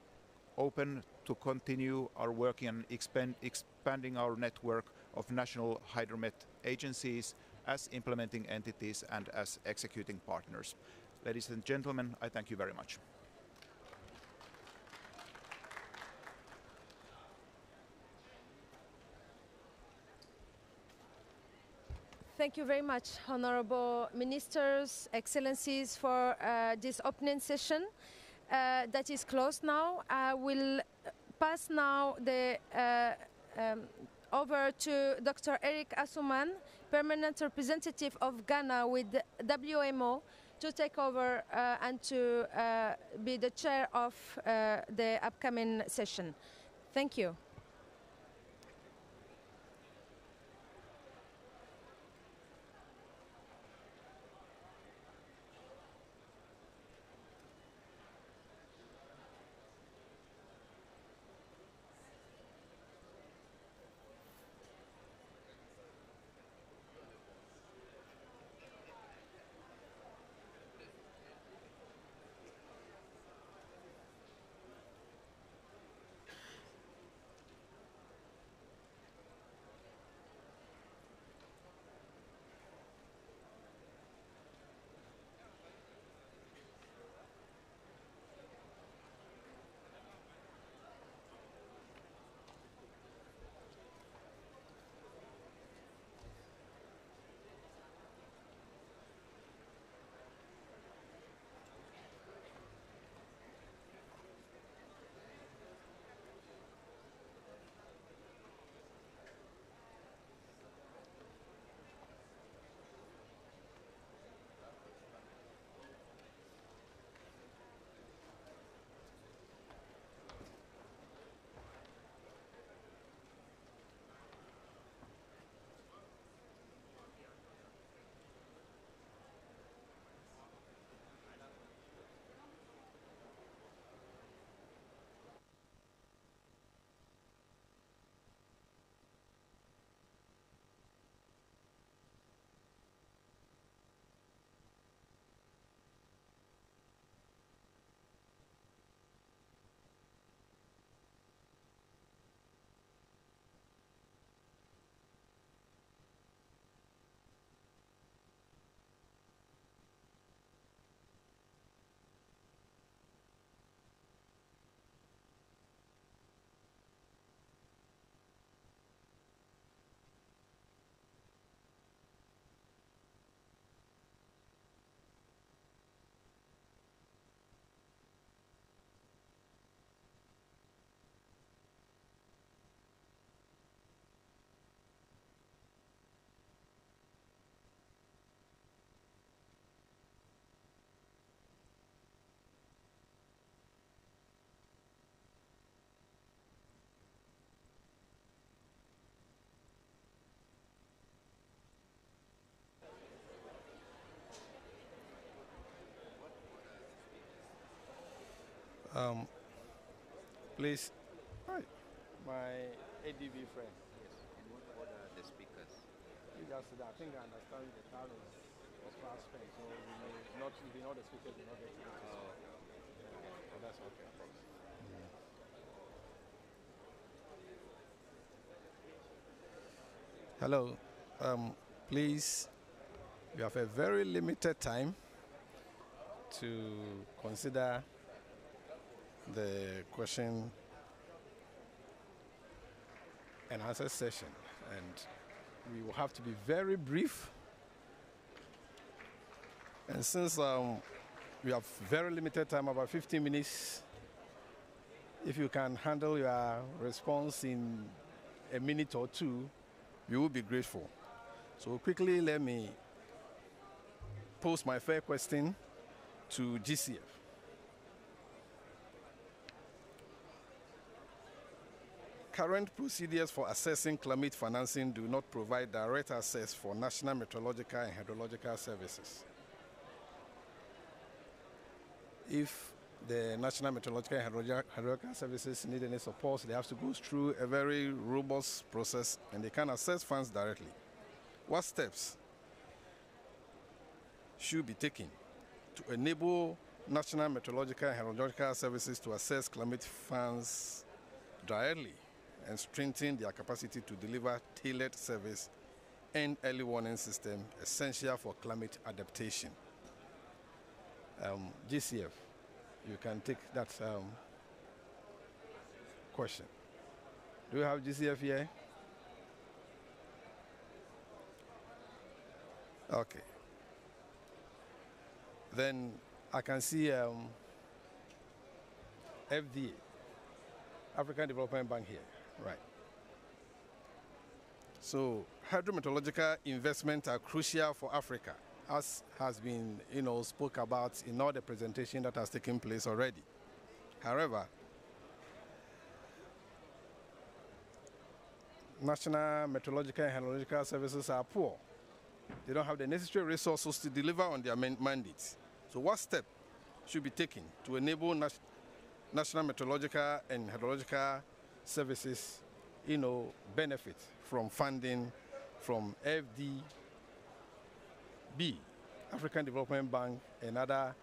open to continue our work in expanding our network of national hydromet agencies as implementing entities and as executing partners. Ladies and gentlemen, I thank you very much. Thank you very much, Honorable Ministers, Excellencies, for this opening session. That is closed now. I will pass now over to Dr. Eric Assouman, Permanent Representative of Ghana with WMO, to take over and to be the chair of the upcoming session. Thank you. Please. Hi. My ADB friend. Yes. And what are the speakers? You just said, I think I understand the time is fast spent, so we may not, even all the speakers will not get to speak. Yeah, but that's okay. Hello. Please, you have a very limited time to consider the question and answer session, and we will have to be very brief. And since we have very limited time, about 15 minutes, if you can handle your response in a minute or two, we will be grateful. So quickly, let me pose my first question to GCF. Current procedures for assessing climate financing do not provide direct access for national meteorological and hydrological services. If the National Meteorological and Hydrological Services need any support, they have to go through a very robust process and they can access funds directly. What steps should be taken to enable National Meteorological and Hydrological Services to access climate funds directly and strengthen their capacity to deliver tailored service and early warning system essential for climate adaptation? GCF, you can take that question. Do you have GCF here? Okay. Then I can see FDA, African Development Bank here, right. So hydrometeorological investments are crucial for Africa, as has been, spoke about in all the presentation that has taken place already. However, National Meteorological and Hydrological Services are poor. They don't have the necessary resources to deliver on their mandates. So what step should be taken to enable National Meteorological and Hydrological Services, benefit from funding from FDB, African Development Bank, and other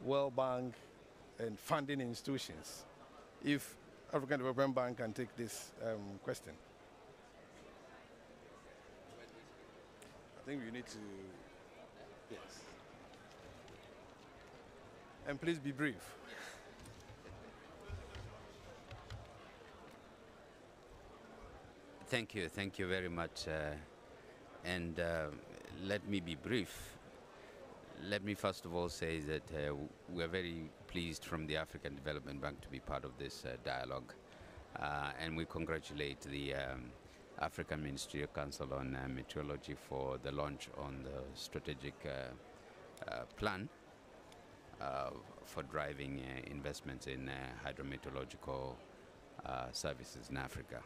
World Bank and funding institutions? If African Development Bank can take this question. I think we need to, yes. And please be brief. Thank you very much. And let me be brief. Let me first of all say that we are very pleased from the African Development Bank to be part of this dialogue. And we congratulate the African Ministerial Council on Meteorology for the launch on the strategic plan for driving investments in hydrometeorological services in Africa.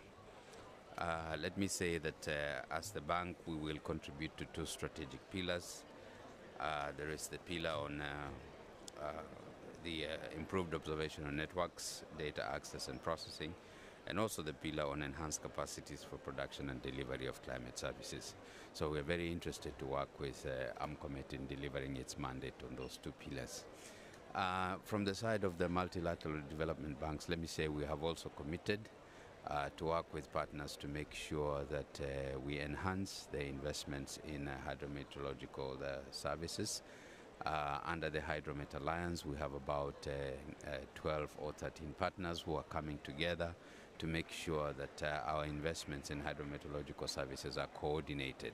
Let me say that as the bank, we will contribute to two strategic pillars. There is the pillar on the improved observational networks, data access and processing, and also the pillar on enhanced capacities for production and delivery of climate services. So we're very interested to work with AMCOMET in delivering its mandate on those two pillars. From the side of the multilateral development banks, let me say we have also committed to work with partners to make sure that we enhance the investments in hydrometeorological services. Under the Hydromet Alliance, we have about 12 or 13 partners who are coming together to make sure that our investments in hydrometeorological services are coordinated.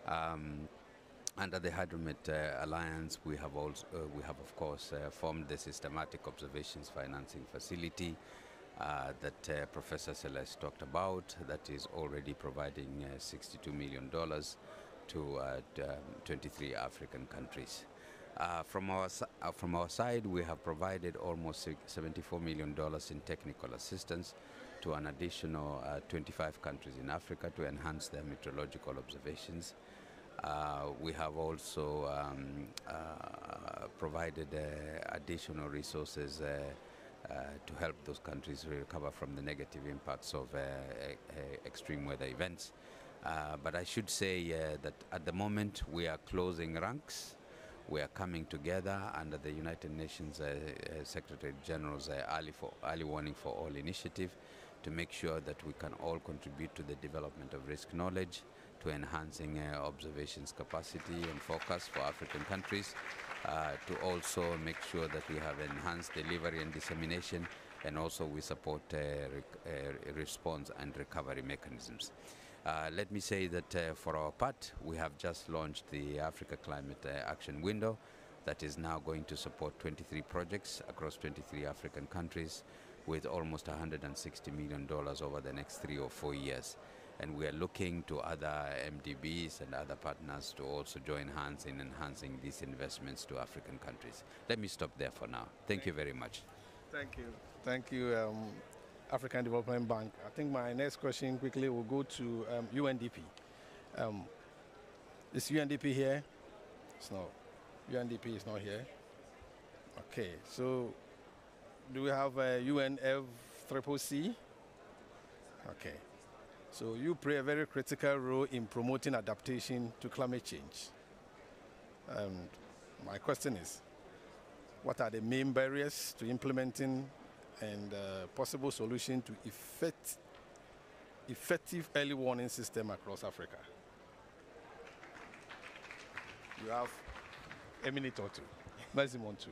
Under the Hydromet Alliance, we have of course formed the Systematic Observations Financing Facility that Professor Celeste talked about, that is already providing $62 million to 23 African countries. From our side, we have provided almost $74 million in technical assistance to an additional 25 countries in Africa to enhance their meteorological observations. We have also provided additional resources to help those countries recover from the negative impacts of extreme weather events. But I should say that at the moment we are closing ranks. We are coming together under the United Nations Secretary General's Early Warning for All initiative to make sure that we can all contribute to the development of risk knowledge, to enhancing observations capacity and focus for African countries, to also make sure that we have enhanced delivery and dissemination, and also we support response and recovery mechanisms. Let me say that for our part, we have just launched the Africa Climate Action Window that is now going to support 23 projects across 23 African countries with almost $160 million over the next 3 or 4 years. And we are looking to other MDBs and other partners to also join hands in enhancing these investments to African countries. Let me stop there for now. Thank you very much. Thank you. Thank you, African Development Bank. I think my next question quickly will go to UNDP. Is UNDP here? It's not. UNDP is not here. Okay, so do we have UNFCCC? Okay. So you play a very critical role in promoting adaptation to climate change. My question is, what are the main barriers to implementing and possible solution to effective early warning system across Africa? You have a minute or two, maximum 2.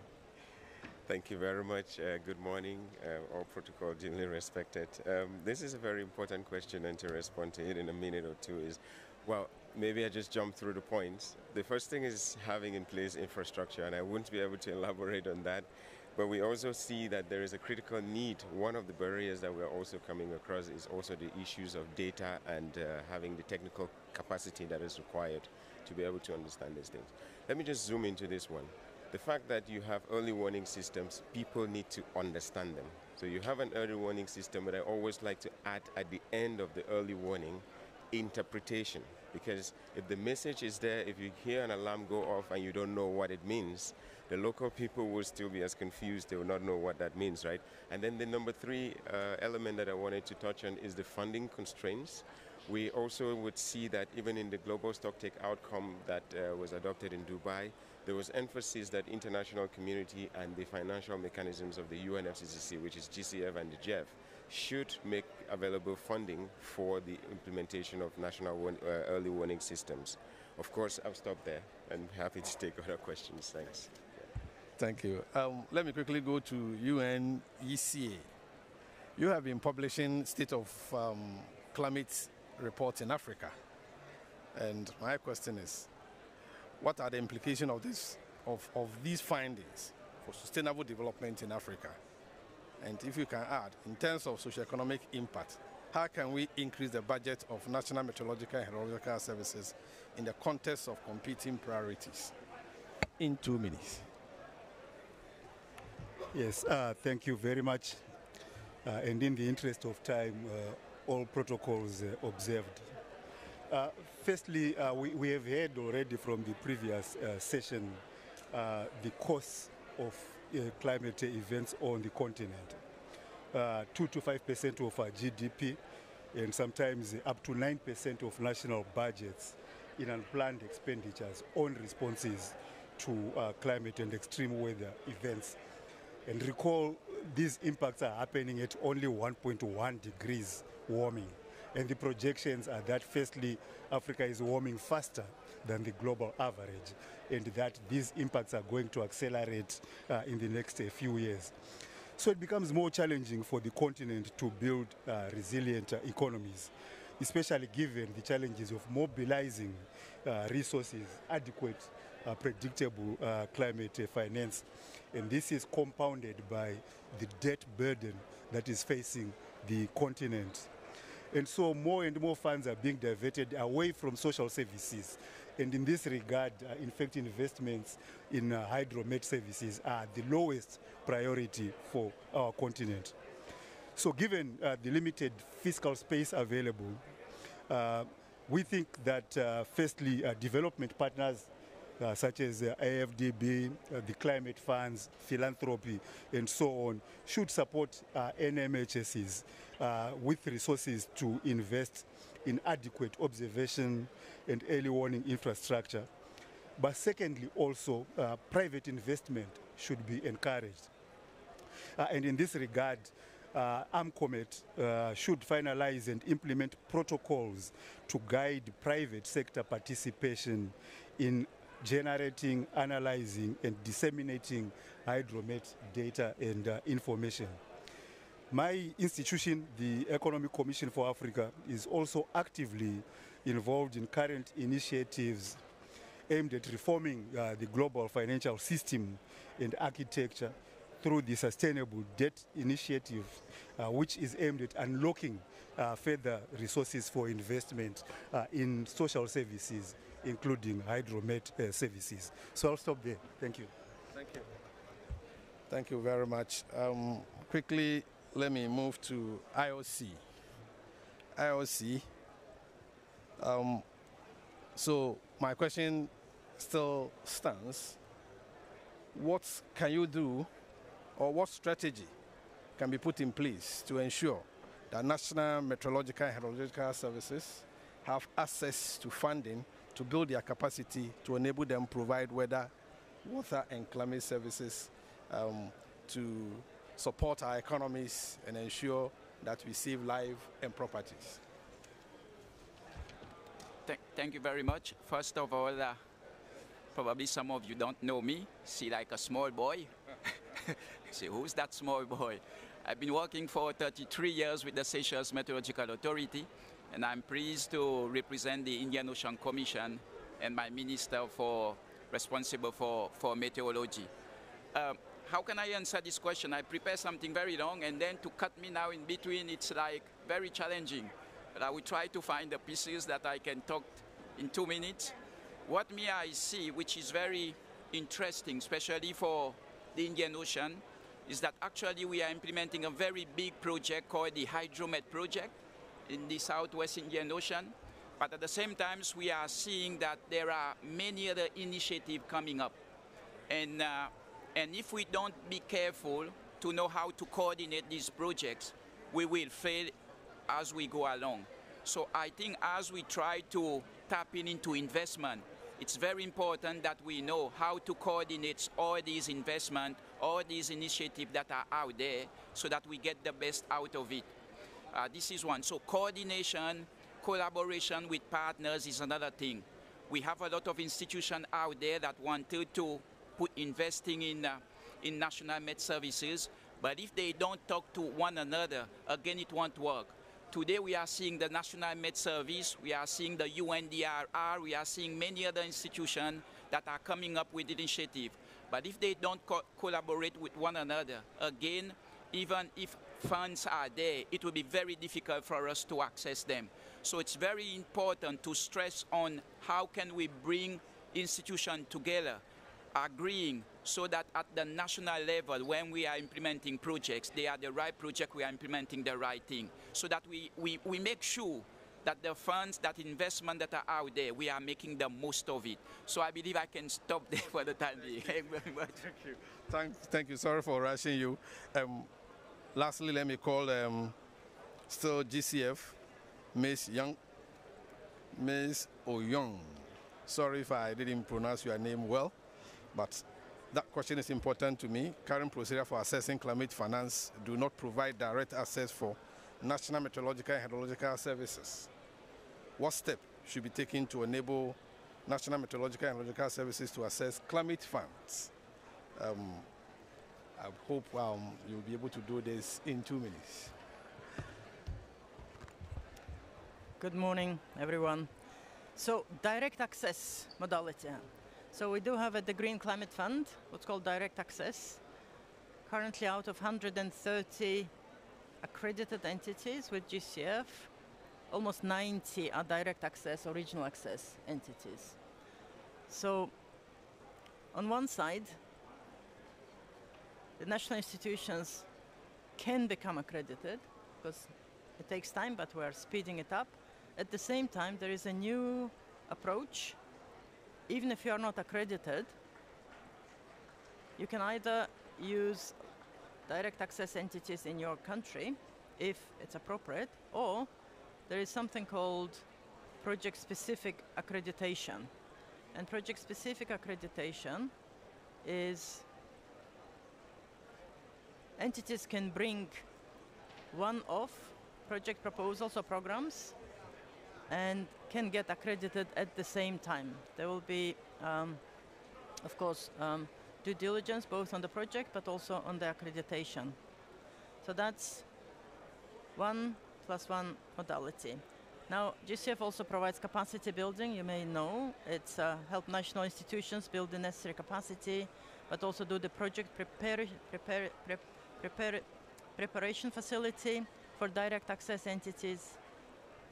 Thank you very much. Good morning, all protocol duly respected. This is a very important question, and to respond to it in a minute or 2 is, well, maybe I just jump through the points. The first thing is having in place infrastructure, and I wouldn't be able to elaborate on that. But we also see that there is a critical need. One of the barriers that we're also coming across is also the issues of data and having the technical capacity that is required to be able to understand these things. Let me just zoom into this one. The fact that you have early warning systems, people need to understand them. So you have an early warning system, but I always like to add at the end of the early warning, interpretation. Because if the message is there, if you hear an alarm go off and you don't know what it means, the local people will still be as confused. They will not know what that means, right? And then the number 3 element that I wanted to touch on is the funding constraints. We also would see that even in the global stocktake outcome that was adopted in Dubai, there was emphasis that international community and the financial mechanisms of the UNFCCC, which is GCF and the GEF, should make available funding for the implementation of national early warning systems. Of course, I'll stop there and happy to take other questions. Thanks. Thank you. Let me quickly go to UNECA. You have been publishing state of climate reports in Africa. And my question is, what are the implications of these findings for sustainable development in Africa? And if you can add, in terms of socioeconomic impact, how can we increase the budget of National Meteorological and Hydrological Services in the context of competing priorities? In 2 minutes. Yes, thank you very much. And in the interest of time, all protocols observed. Firstly, we have heard already from the previous session the cost of climate events on the continent. 2 to 5% of our GDP, and sometimes up to 9% of national budgets in unplanned expenditures on responses to climate and extreme weather events. And recall, these impacts are happening at only 1.1 degrees warming. And the projections are that, firstly, Africa is warming faster than the global average, and that these impacts are going to accelerate in the next few years. So it becomes more challenging for the continent to build resilient economies, especially given the challenges of mobilizing resources, adequate, predictable climate finance. And this is compounded by the debt burden that is facing the continent. And so more and more funds are being diverted away from social services. And in this regard, in fact, investments in hydromet services are the lowest priority for our continent. So given the limited fiscal space available, We think that, firstly, development partners such as AFDB, the climate funds, philanthropy, and so on, should support NMHSs with resources to invest in adequate observation and early warning infrastructure. But secondly, also, private investment should be encouraged. And in this regard, AMCOMET should finalize and implement protocols to guide private sector participation in generating, analyzing, and disseminating hydromet data and information. My institution, the Economic Commission for Africa, is also actively involved in current initiatives aimed at reforming the global financial system and architecture through the Sustainable Debt Initiative, which is aimed at unlocking further resources for investment in social services, including hydromet services. So I'll stop there. Thank you. Thank you. Thank you very much. Quickly, let me move to IOC. IOC. So my question still stands. What can you do, or what strategy can be put in place to ensure that National Meteorological and Hydrological Services have access to funding to build their capacity to enable them provide weather, water, and climate services to support our economies and ensure that we save lives and properties? Thank you very much. First of all, probably some of you don't know me. See, like a small boy. See, who's that small boy? I've been working for 33 years with the Seychelles Meteorological Authority, and I'm pleased to represent the Indian Ocean Commission and my minister responsible for meteorology. How can I answer this question? I prepare something very long, and then to cut me now in between, it's like very challenging. But I will try to find the pieces that I can talk in 2 minutes. What I see, which is very interesting, especially for the Indian Ocean, is that actually we are implementing a very big project called the Hydromet project in the Southwest Indian Ocean. But at the same time, we are seeing that there are many other initiatives coming up. And if we don't be careful to know how to coordinate these projects, we will fail as we go along. So I think as we try to tap into investment, it's very important that we know how to coordinate all these investments, all these initiatives that are out there, so that we get the best out of it. This is one. So coordination, collaboration with partners is another thing. We have a lot of institutions out there that wanted to put investing in national med services, but if they don't talk to one another, again, it won't work. Today we are seeing the National Med Service, we are seeing the UNDRR, we are seeing many other institutions that are coming up with initiative. But if they don't collaborate with one another, again, even if funds are there, it will be very difficult for us to access them. So it's very important to stress on how can we bring institutions together, agreeing so that at the national level, when we are implementing projects, they are the right project, we are implementing the right thing. So that we make sure that the funds, that investment that are out there, we are making the most of it. So I believe I can stop there for the time being. Thank you very much. Thank you. Thank you. Sorry for rushing you. Lastly, let me call still GCF, Ms. Oyong. Sorry if I didn't pronounce your name well, but that question is important to me. Current procedure for assessing climate finance do not provide direct access for National Meteorological and Hydrological Services. What step should be taken to enable National Meteorological and Hydrological Services to assess climate funds? I hope you'll be able to do this in 2 minutes. Good morning, everyone. So, direct access modality. So we do have at the Green Climate Fund what's called direct access. Currently out of 130 accredited entities with GCF, almost 90 are direct access or regional access entities. So on one side, the national institutions can become accredited because it takes time, but we're speeding it up. At the same time, there is a new approach. Even if you are not accredited, you can either use direct access entities in your country if it's appropriate, or there is something called project-specific accreditation. And project-specific accreditation is entities can bring one-off project proposals or programs and can get accredited at the same time. There will be, of course, due diligence both on the project but also on the accreditation. So that's 1+1 modality. Now, GCF also provides capacity building. You may know it's help national institutions build the necessary capacity, but also do the project preparation facility for direct access entities.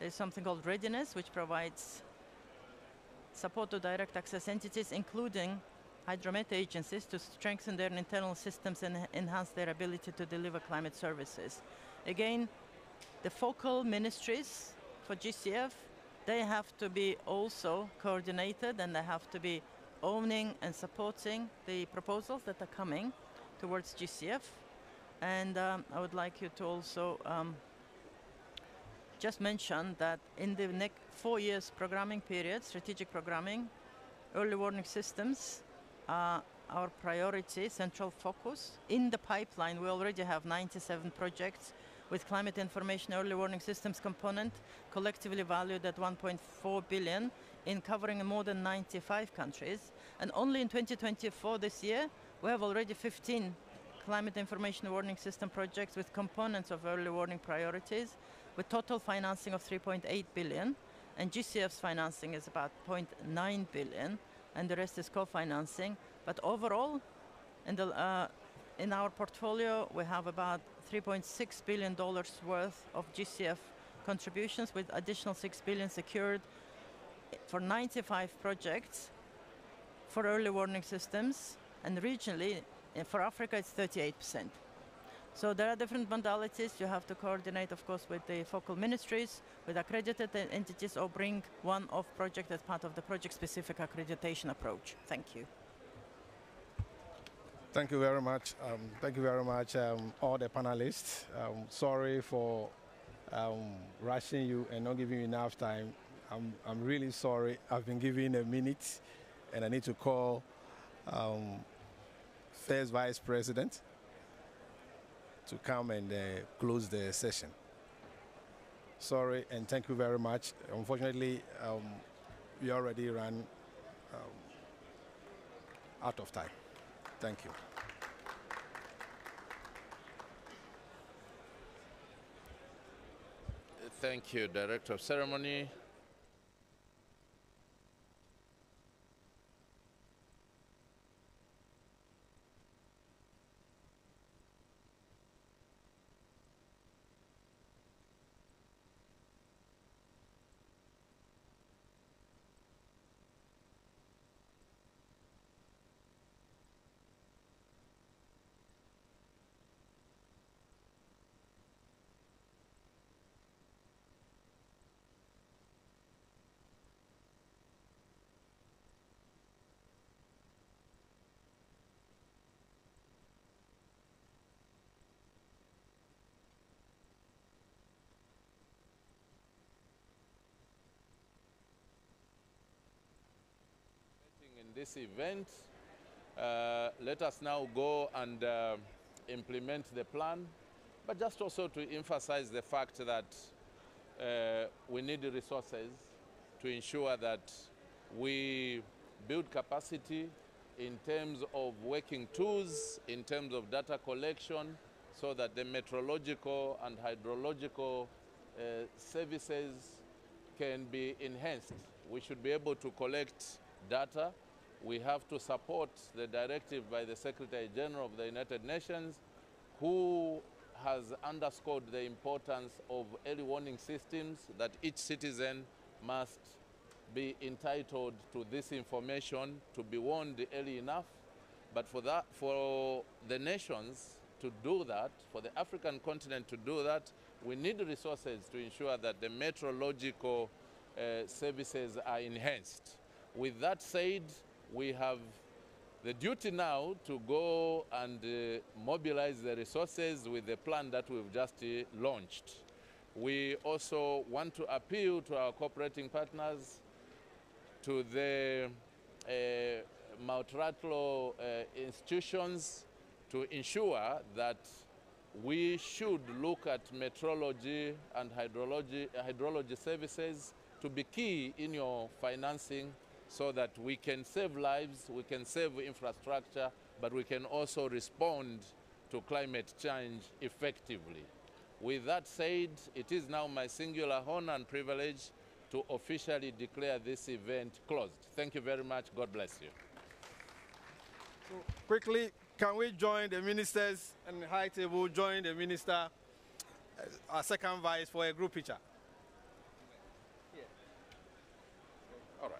There's something called Readiness, which provides support to direct access entities, including hydromet agencies, to strengthen their internal systems and enhance their ability to deliver climate services. Again, the focal ministries for GCF, they have to be also coordinated, and they have to be owning and supporting the proposals that are coming towards GCF. And I would like you to also just mention that in the next 4 years programming period, strategic programming, early warning systems are our priority, central focus. In the pipeline, we already have 97 projects with climate information early warning systems component, collectively valued at 1.4 billion, in covering more than 95 countries. And only in 2024, this year, we have already 15 climate information warning system projects with components of early warning priorities, with total financing of 3.8 billion, and GCF's financing is about 0.9 billion, and the rest is co-financing. But overall, in our portfolio, we have about $3.6 billion worth of GCF contributions, with additional 6 billion secured for 95 projects for early warning systems, and regionally, for Africa, it's 38%. So there are different modalities. You have to coordinate, of course, with the focal ministries, with accredited entities, or bring one-off project as part of the project-specific accreditation approach. Thank you. Thank you very much. Thank you very much, all the panelists. Sorry for rushing you and not giving you enough time. I'm really sorry. I've been given a minute, and I need to call First Vice President to come and close the session. Sorry, and thank you very much. Unfortunately, we already ran out of time. Thank you. Thank you, Director of Ceremony. This event, let us now go and implement the plan, but just also to emphasize the fact that we need the resources to ensure that we build capacity in terms of working tools, in terms of data collection, so that the meteorological and hydrological services can be enhanced. We should be able to collect data. We have to support the directive by the Secretary General of the United Nations, who has underscored the importance of early warning systems, that each citizen must be entitled to this information to be warned early enough. But for the nations to do that, for the African continent to do that, we need resources to ensure that the meteorological services are enhanced. With that said, we have the duty now to go and mobilize the resources with the plan that we've just launched. We also want to appeal to our cooperating partners, to the multilateral institutions, to ensure that we should look at meteorology and hydrology services to be key in your financing, so that we can save lives, we can save infrastructure, but we can also respond to climate change effectively. With that said, it is now my singular honor and privilege to officially declare this event closed. Thank you very much. God bless you. So quickly, can we join the ministers and the high table, join the minister, our second vice, for a group picture? All right.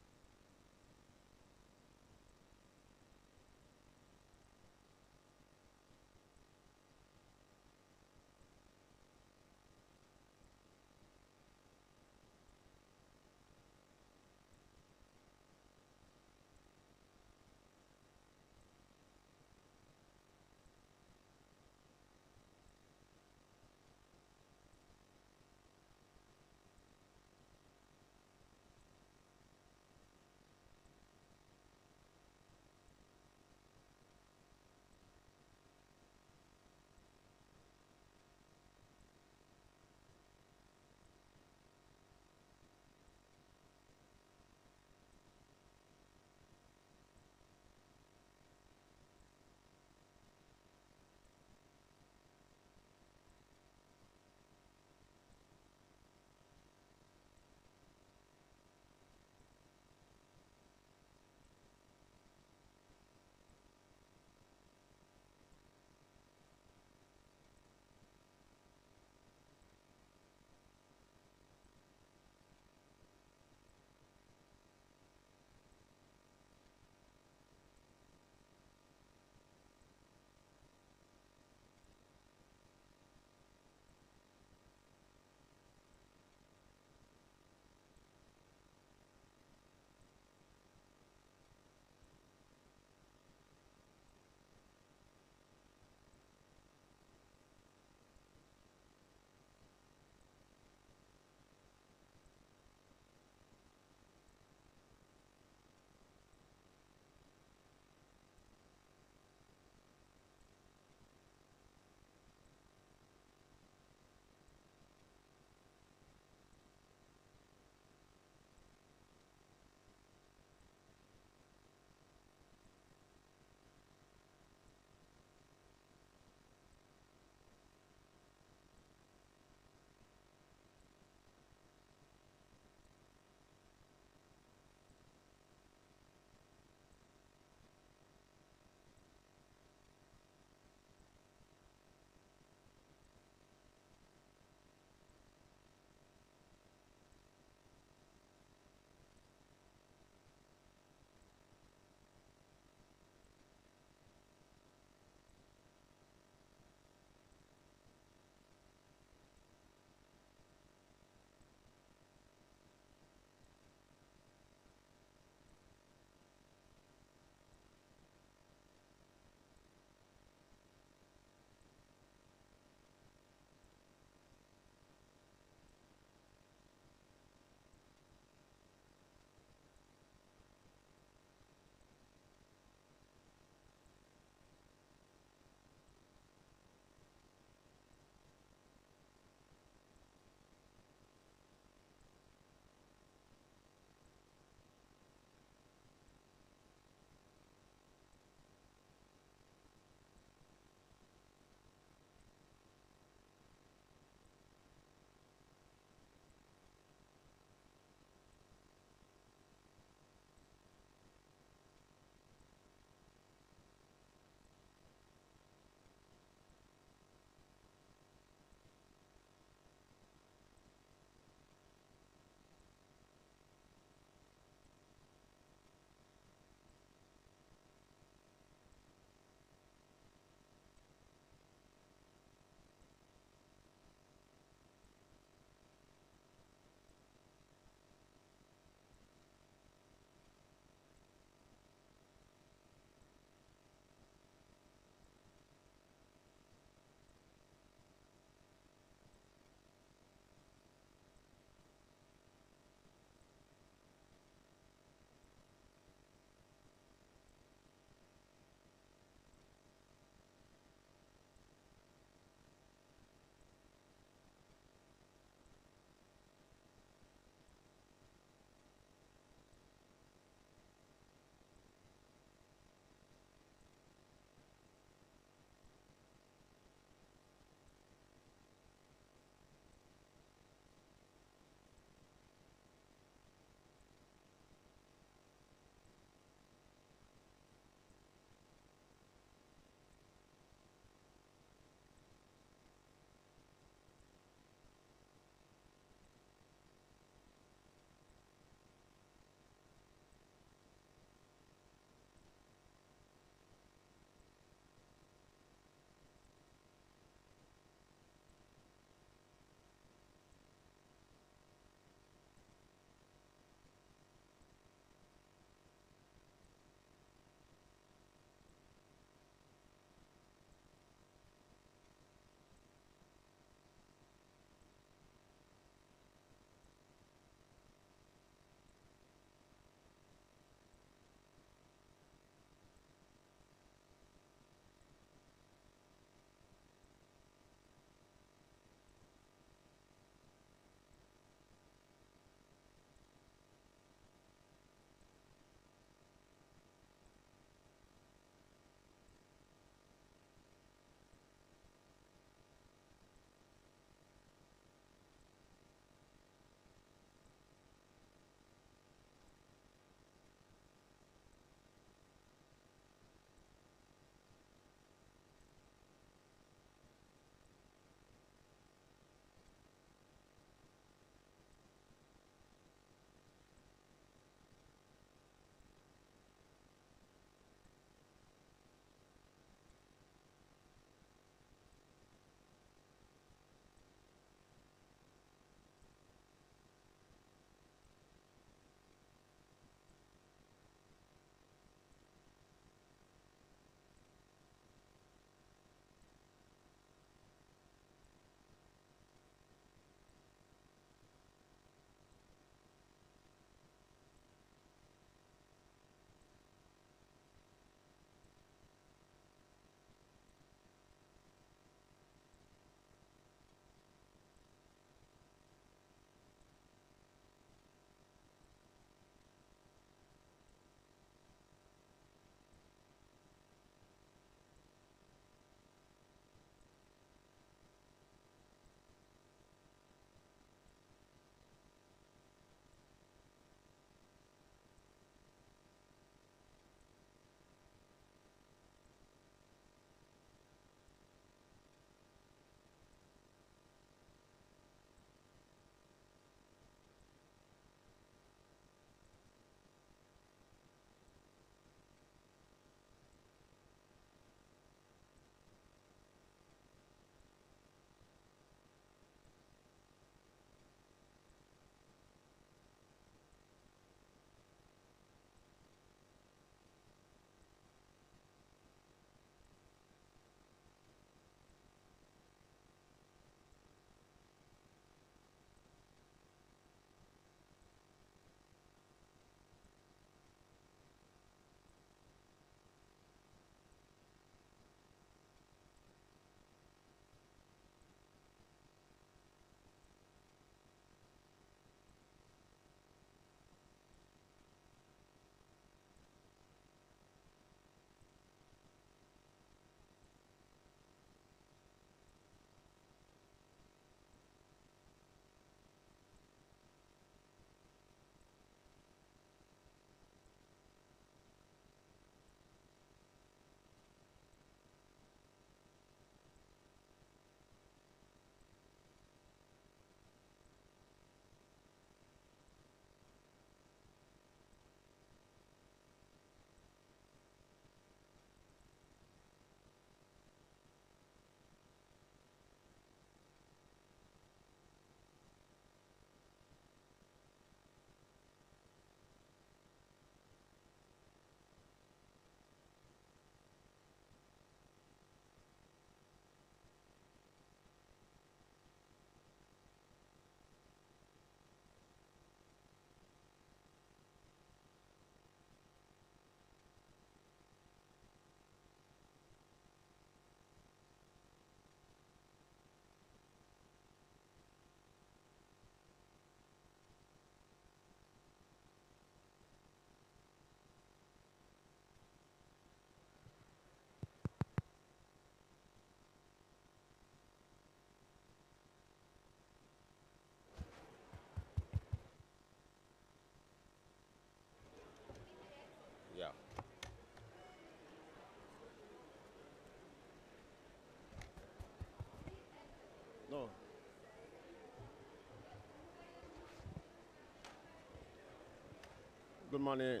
morning,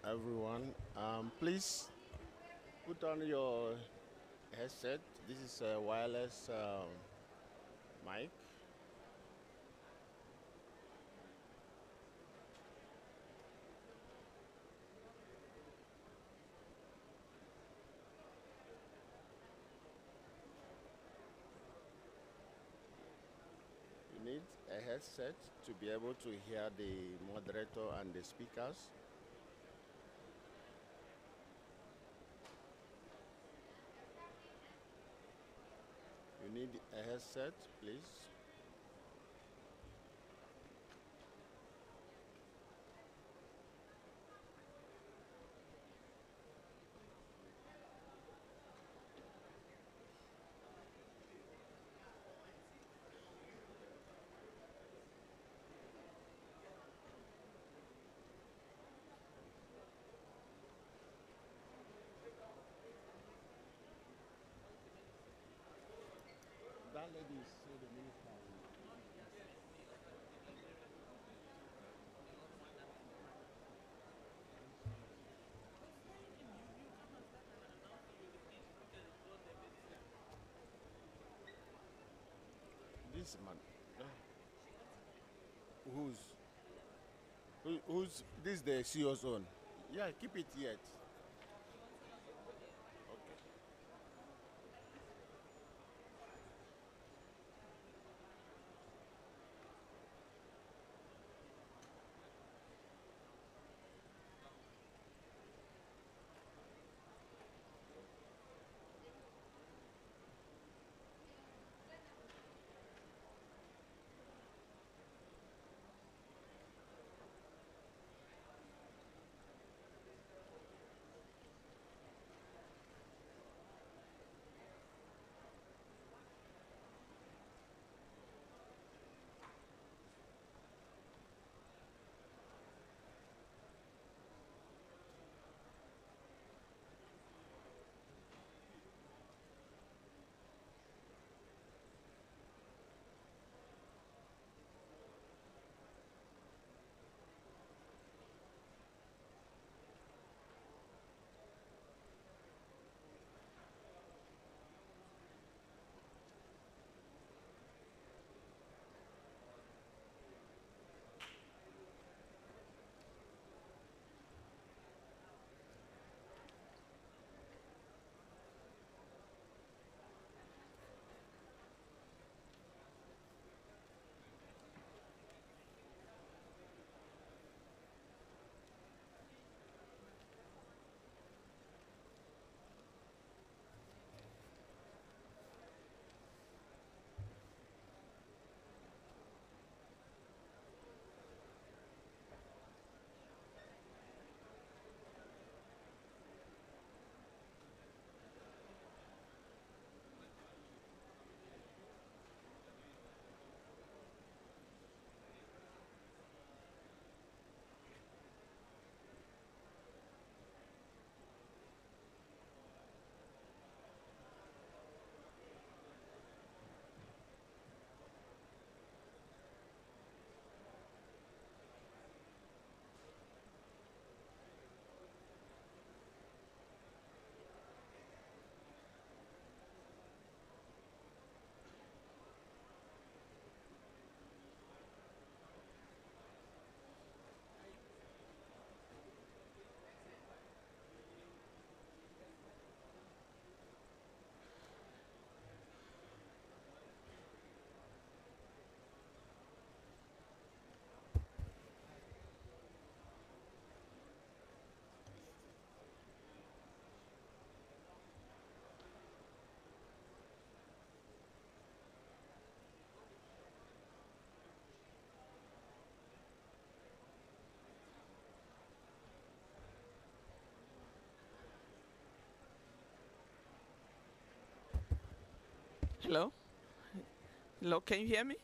everyone. Please put on your headset. This is a wireless mic. You need a headset to be able to hear the moderator and the speakers. You need a headset, please. That lady is the minister. This man. Who's this the CEO's own? Yeah, keep it yet. Hello? Hello, can you hear me?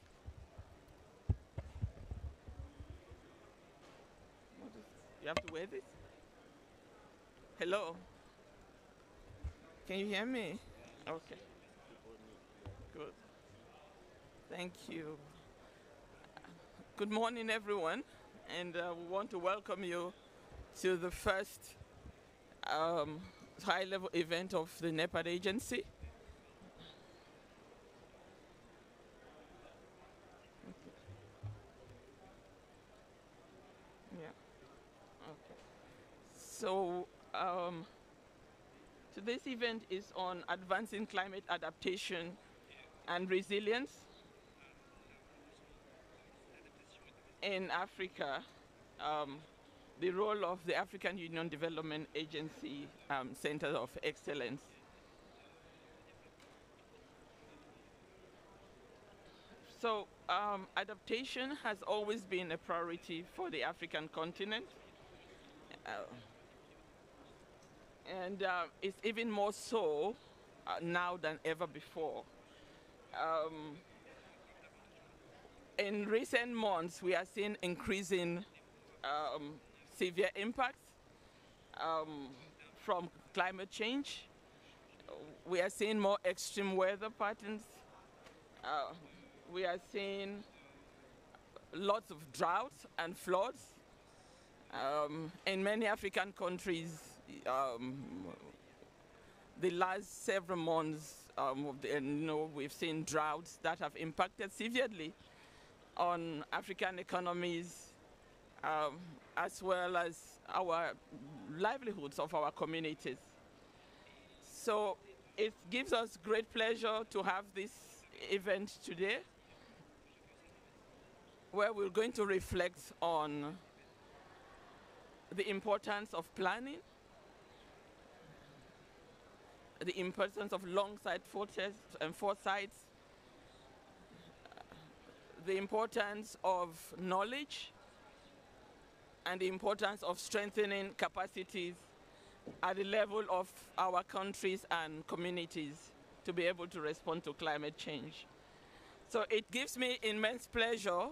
You have to wave it? Hello? Can you hear me? Okay. Good. Thank you. Good morning, everyone, and we want to welcome you to the first high-level event of the NEPAD agency. Yeah. Okay. So today's event is on advancing climate adaptation and resilience in Africa, the role of the African Union Development Agency Center of Excellence. So adaptation has always been a priority for the African continent. And it's even more so now than ever before. In recent months, we are seeing increasing severe impacts from climate change. We are seeing more extreme weather patterns. We are seeing lots of droughts and floods. In many African countries, the last several months, we've seen droughts that have impacted severely on African economies, as well as our livelihoods of our communities. So it gives us great pleasure to have this event today, where we're going to reflect on the importance of planning, the importance of long-sight foresights, the importance of knowledge, and the importance of strengthening capacities at the level of our countries and communities to be able to respond to climate change. So it gives me immense pleasure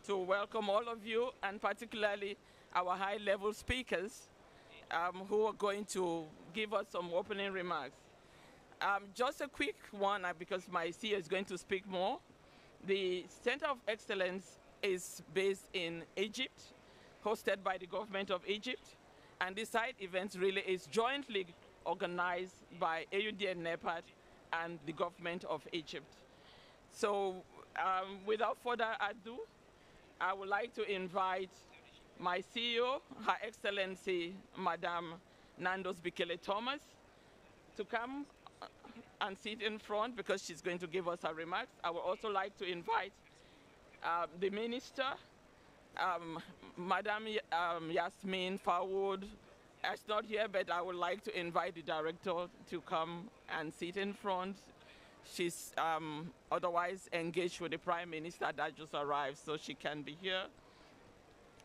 to welcome all of you, and particularly our high-level speakers who are going to give us some opening remarks. Just a quick one, because my CEO is going to speak more. The Center of Excellence is based in Egypt, hosted by the government of Egypt, and this side event really is jointly organized by AUD and NEPAD and the government of Egypt. So without further ado, I would like to invite my CEO, Her Excellency, Madame Nandos Bikele Thomas, to come and sit in front because she's going to give us her remarks. I would also like to invite the Minister, Madame Yasmin Farwood. She's not here, but I would like to invite the Director to come and sit in front. She's otherwise engaged with the Prime Minister that just arrived, so she can be here.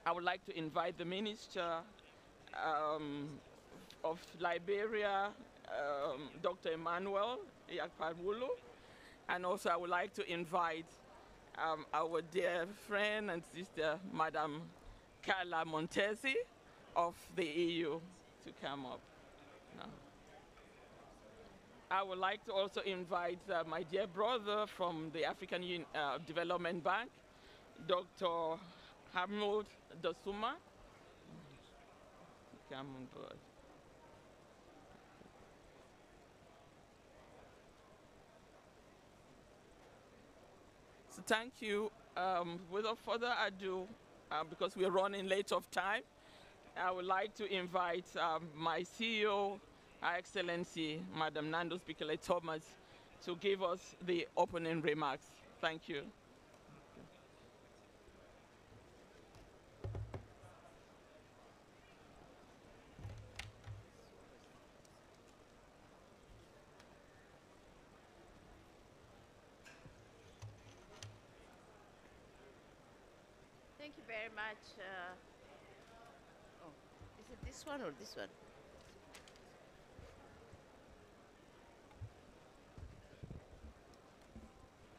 I would like to invite the Minister of Liberia, Dr. Emmanuel Yakpawulu, and also I would like to invite our dear friend and sister, Madame Carla Montesi of the EU to come up now. I would like to also invite my dear brother from the African Development Bank, Dr. Hamoud Dosuma. Come on board. So thank you. Without further ado, because we're running late of time, I would like to invite my CEO, Her Excellency, Madam Nandos Bikele Thomas, to give us the opening remarks. Thank you. Thank you very much. Oh, is it this one or this one?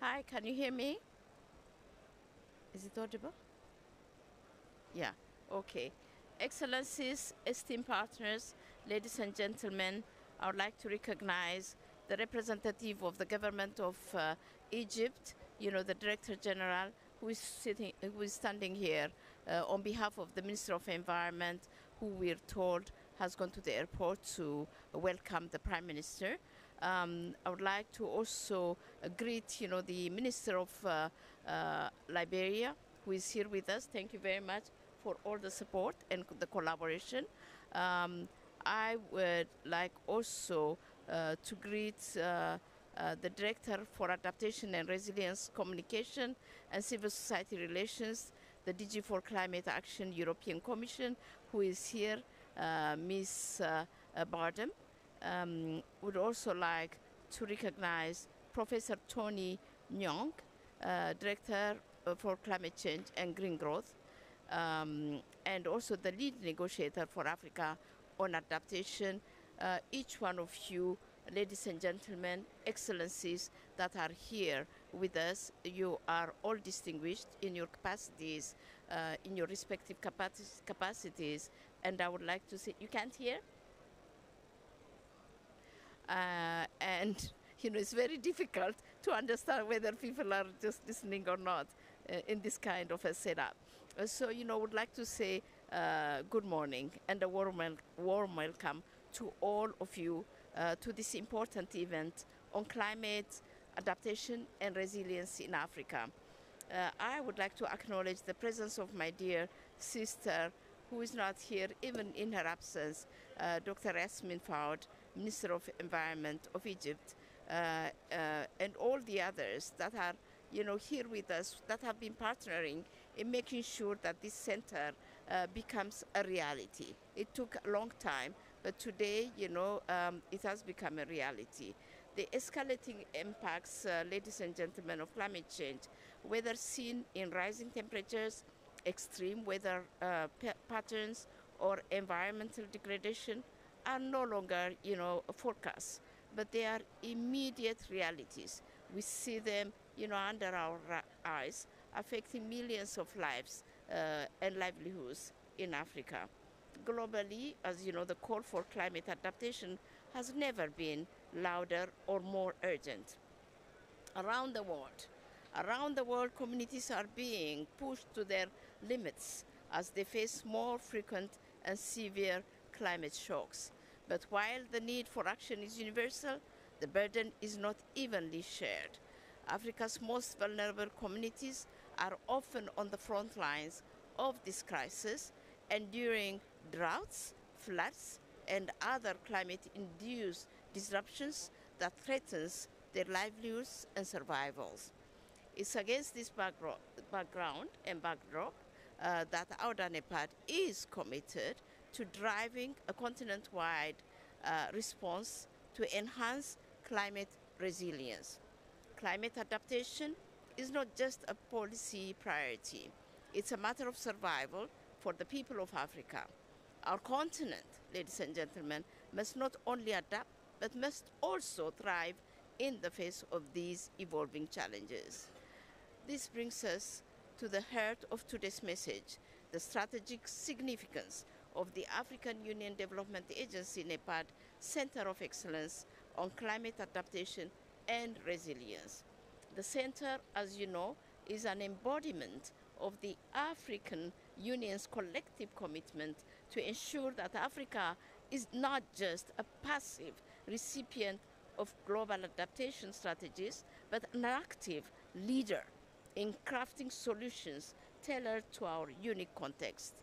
Hi, can you hear me? Is it audible? Yeah, okay. Excellencies, esteemed partners, ladies and gentlemen, I would like to recognize the representative of the government of Egypt, the Director General, who is standing here on behalf of the Minister of Environment, who we're told has gone to the airport to welcome the Prime Minister. I would like to also greet, the Minister of Liberia, who is here with us. Thank you very much for all the support and the collaboration. I would like also to greet the Director for Adaptation and Resilience Communication and Civil Society Relations, the DG for Climate Action European Commission, who is here, Ms. Bardem. Would also like to recognize Professor Tony Nyong, Director for Climate Change and Green Growth, and also the lead negotiator for Africa on adaptation. Each one of you, ladies and gentlemen, excellencies that are here with us, you are all distinguished in your capacities, in your respective capacities, and I would like to say, you can't hear? And it's very difficult to understand whether people are just listening or not in this kind of a setup. So, would like to say good morning and a warm welcome to all of you to this important event on climate adaptation and resilience in Africa. I would like to acknowledge the presence of my dear sister, who is not here even in her absence, Dr. Yasmin Fawd, Minister of Environment of Egypt, and all the others that are, here with us, that have been partnering in making sure that this center becomes a reality. It took a long time, but today, it has become a reality. The escalating impacts, ladies and gentlemen, of climate change, whether seen in rising temperatures, extreme weather patterns, or environmental degradation, are no longer, forecasts, but they are immediate realities. We see them, under our eyes, affecting millions of lives and livelihoods in Africa. Globally, as you know, the call for climate adaptation has never been louder or more urgent. Around the world, communities are being pushed to their limits as they face more frequent and severe climate shocks. But while the need for action is universal, the burden is not evenly shared. Africa's most vulnerable communities are often on the front lines of this crisis, enduring droughts, floods, and other climate-induced disruptions that threatens their livelihoods and survivals. It's against this background and backdrop that our NEPAD is committed to driving a continent-wide response to enhance climate resilience. Climate adaptation is not just a policy priority. It's a matter of survival for the people of Africa. Our continent, ladies and gentlemen, must not only adapt, but must also thrive in the face of these evolving challenges. This brings us to the heart of today's message, the strategic significance of the African Union Development Agency NEPAD Center of Excellence on Climate Adaptation and Resilience. The center, as you know, is an embodiment of the African Union's collective commitment to ensure that Africa is not just a passive recipient of global adaptation strategies, but an active leader in crafting solutions tailored to our unique context.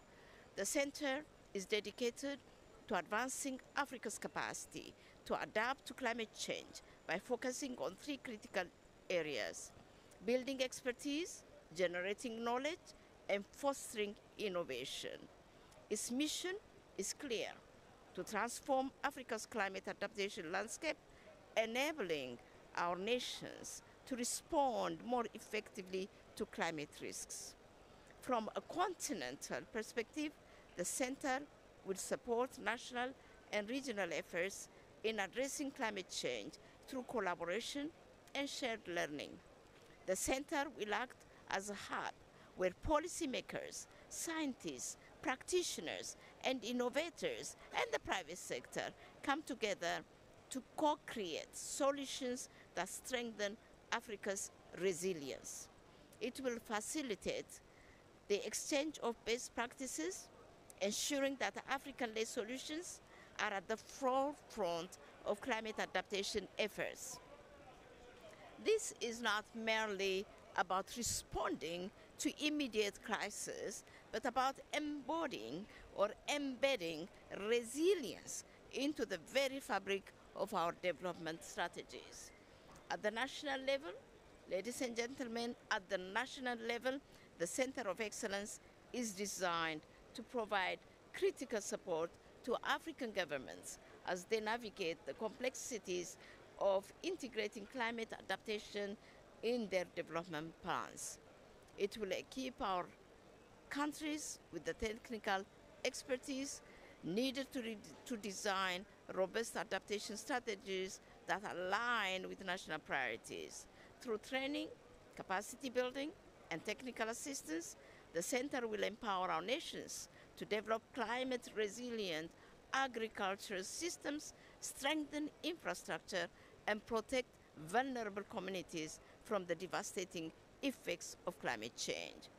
The center is dedicated to advancing Africa's capacity to adapt to climate change by focusing on three critical areas: building expertise, generating knowledge, and fostering innovation. Its mission is clear: to transform Africa's climate adaptation landscape, enabling our nations to respond more effectively to climate risks. From a continental perspective, the center will support national and regional efforts in addressing climate change through collaboration and shared learning. The center will act as a hub where policymakers, scientists, practitioners, and innovators, and the private sector come together to co-create solutions that strengthen Africa's resilience. It will facilitate the exchange of best practices, ensuring that African-led solutions are at the forefront of climate adaptation efforts. This is not merely about responding to immediate crises, but about embodying or embedding resilience into the very fabric of our development strategies. At the national level, ladies and gentlemen, at the national level, the Center of Excellence is designed to provide critical support to African governments as they navigate the complexities of integrating climate adaptation in their development plans. It will equip our countries with the technical expertise needed to design robust adaptation strategies that align with national priorities. Through training, capacity building, and technical assistance, the Center will empower our nations to develop climate-resilient agricultural systems, strengthen infrastructure, and protect vulnerable communities from the devastating effects of climate change.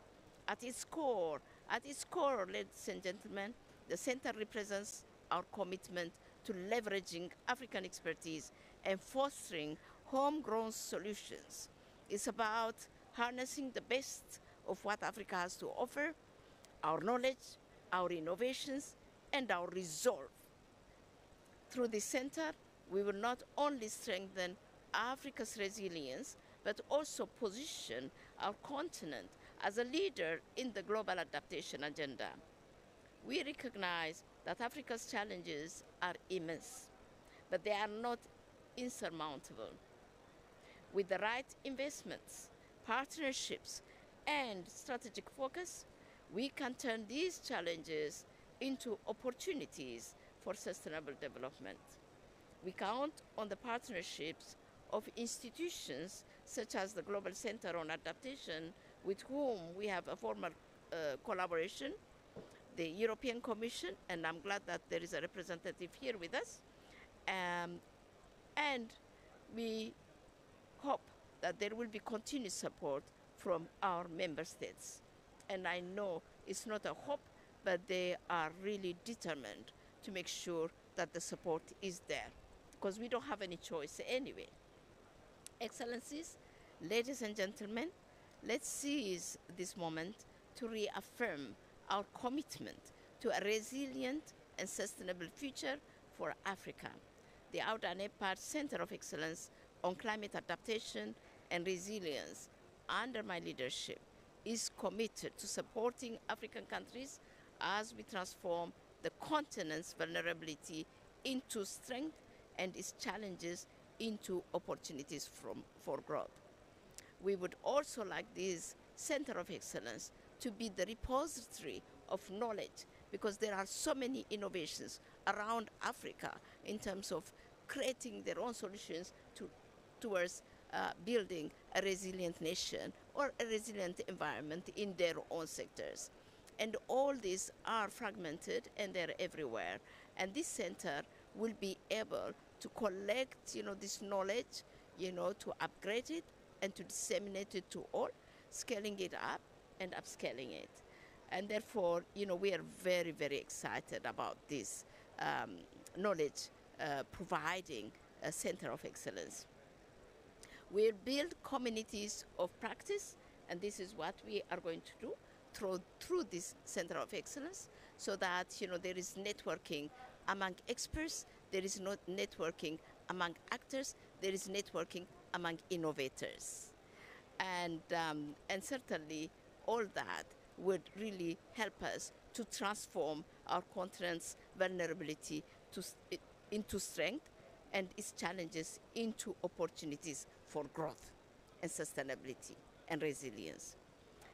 At its core, ladies and gentlemen, the Center represents our commitment to leveraging African expertise and fostering homegrown solutions. It's about harnessing the best of what Africa has to offer, our knowledge, our innovations, and our resolve. Through this center, we will not only strengthen Africa's resilience, but also position our continent as a leader in the global adaptation agenda. We recognize that Africa's challenges are immense, but they are not insurmountable. With the right investments, partnerships, and strategic focus, we can turn these challenges into opportunities for sustainable development. We count on the partnerships of institutions such as the Global Center on Adaptation, with whom we have a formal collaboration, the European Commission, and I'm glad that there is a representative here with us, and we hope that there will be continued support from our member states. And I know it's not a hope, but they are really determined to make sure that the support is there, because we don't have any choice anyway. Excellencies, ladies and gentlemen, let's seize this moment to reaffirm our commitment to a resilient and sustainable future for Africa. The Auda Nepad Center of Excellence on Climate Adaptation and Resilience, under my leadership, is committed to supporting African countries as we transform the continent's vulnerability into strength and its challenges into opportunities for growth. We would also like this Center of Excellence to be the repository of knowledge, because there are so many innovations around Africa in terms of creating their own solutions towards building a resilient nation or a resilient environment in their own sectors. And all these are fragmented and they're everywhere. And this center will be able to collect, this knowledge, to upgrade it and to disseminate it to all, scaling it up and upscaling it. And therefore, we are very, very excited about this knowledge providing a Center of Excellence. We'll build communities of practice, and this is what we are going to do through this Center of Excellence, so that there is networking among experts, there is not networking among actors, there is networking among innovators. And certainly all that would really help us to transform our continent's vulnerability into strength and its challenges into opportunities for growth and sustainability and resilience.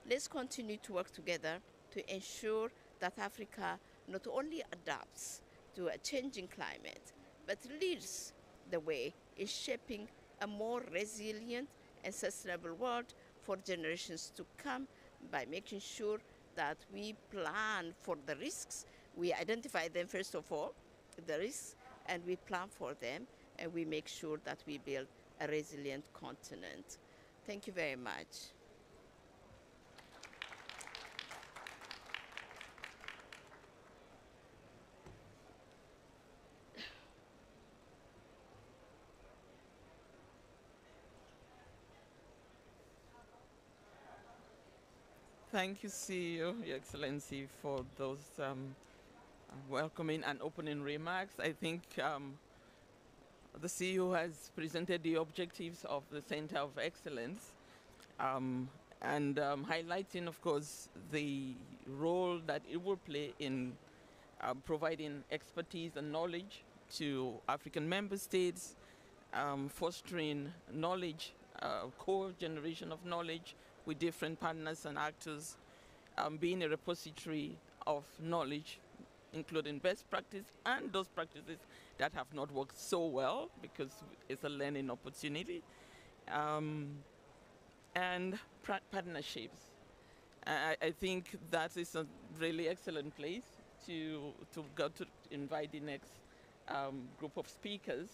Let's continue to work together to ensure that Africa not only adapts to a changing climate, but leads the way in shaping a more resilient and sustainable world for generations to come, by making sure that we plan for the risks. We identify them, first of all, the risks, and we plan for them, and we make sure that we build a resilient continent. Thank you very much. Thank you, CEO, Your Excellency, for those welcoming and opening remarks. I think the CEO has presented the objectives of the Center of Excellence and highlighting, of course, the role that it will play in providing expertise and knowledge to African member states, fostering knowledge, co-generation of knowledge with different partners and actors, being a repository of knowledge, including best practice and those practices that have not worked so well, because it's a learning opportunity, and partnerships. I think that is a really excellent place to go to invite the next group of speakers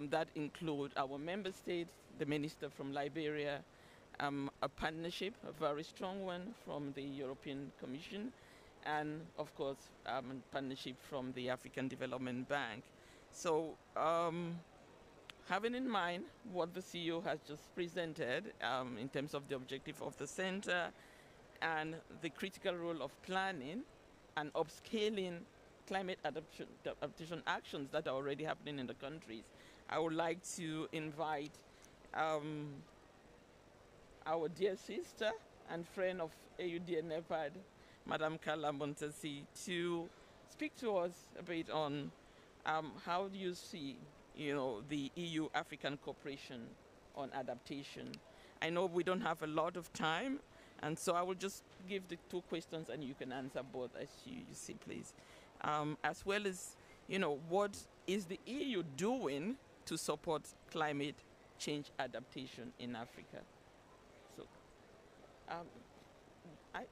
that include our member states, the minister from Liberia, a partnership, a very strong one from the European Commission, and of course a partnership from the African Development Bank. So having in mind what the CEO has just presented in terms of the objective of the center and the critical role of planning and upscaling climate adaptation actions that are already happening in the countries, I would like to invite our dear sister and friend of AUD and NEPAD, Madam Carla Montesi, to speak to us a bit on how do you see, the EU-African cooperation on adaptation. I know we don't have a lot of time, and so I will just give the two questions and you can answer both as you see, please. As well as, what is the EU doing to support climate change adaptation in Africa? So,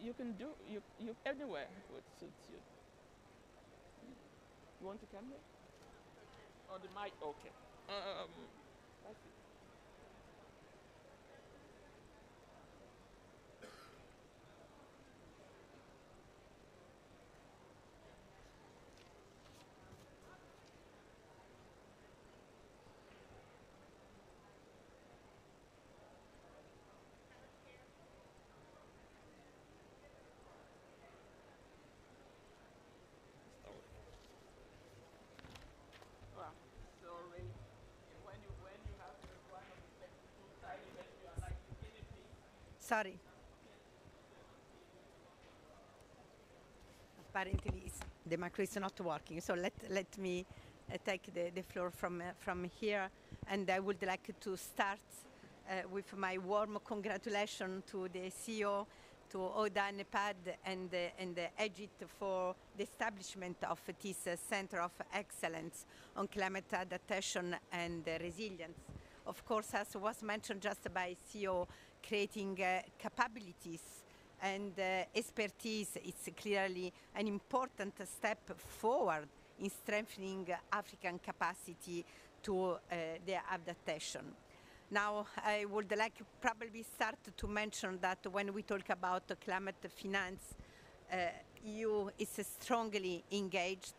you can do, you anywhere what suits you. You want to come here? Or the mic? Okay. That's it. Sorry. Apparently the micro is not working, so let me take the floor from here, and I would like to start with my warm congratulations to the CEO, to ODA, NEPAD, and Egypt for the establishment of this Center of Excellence on Climate Adaptation and Resilience. Of course, as was mentioned just by CEO, creating capabilities and expertise is clearly an important step forward in strengthening African capacity to the adaptation. Now, I would like probably start to mention that when we talk about climate finance, EU is strongly engaged.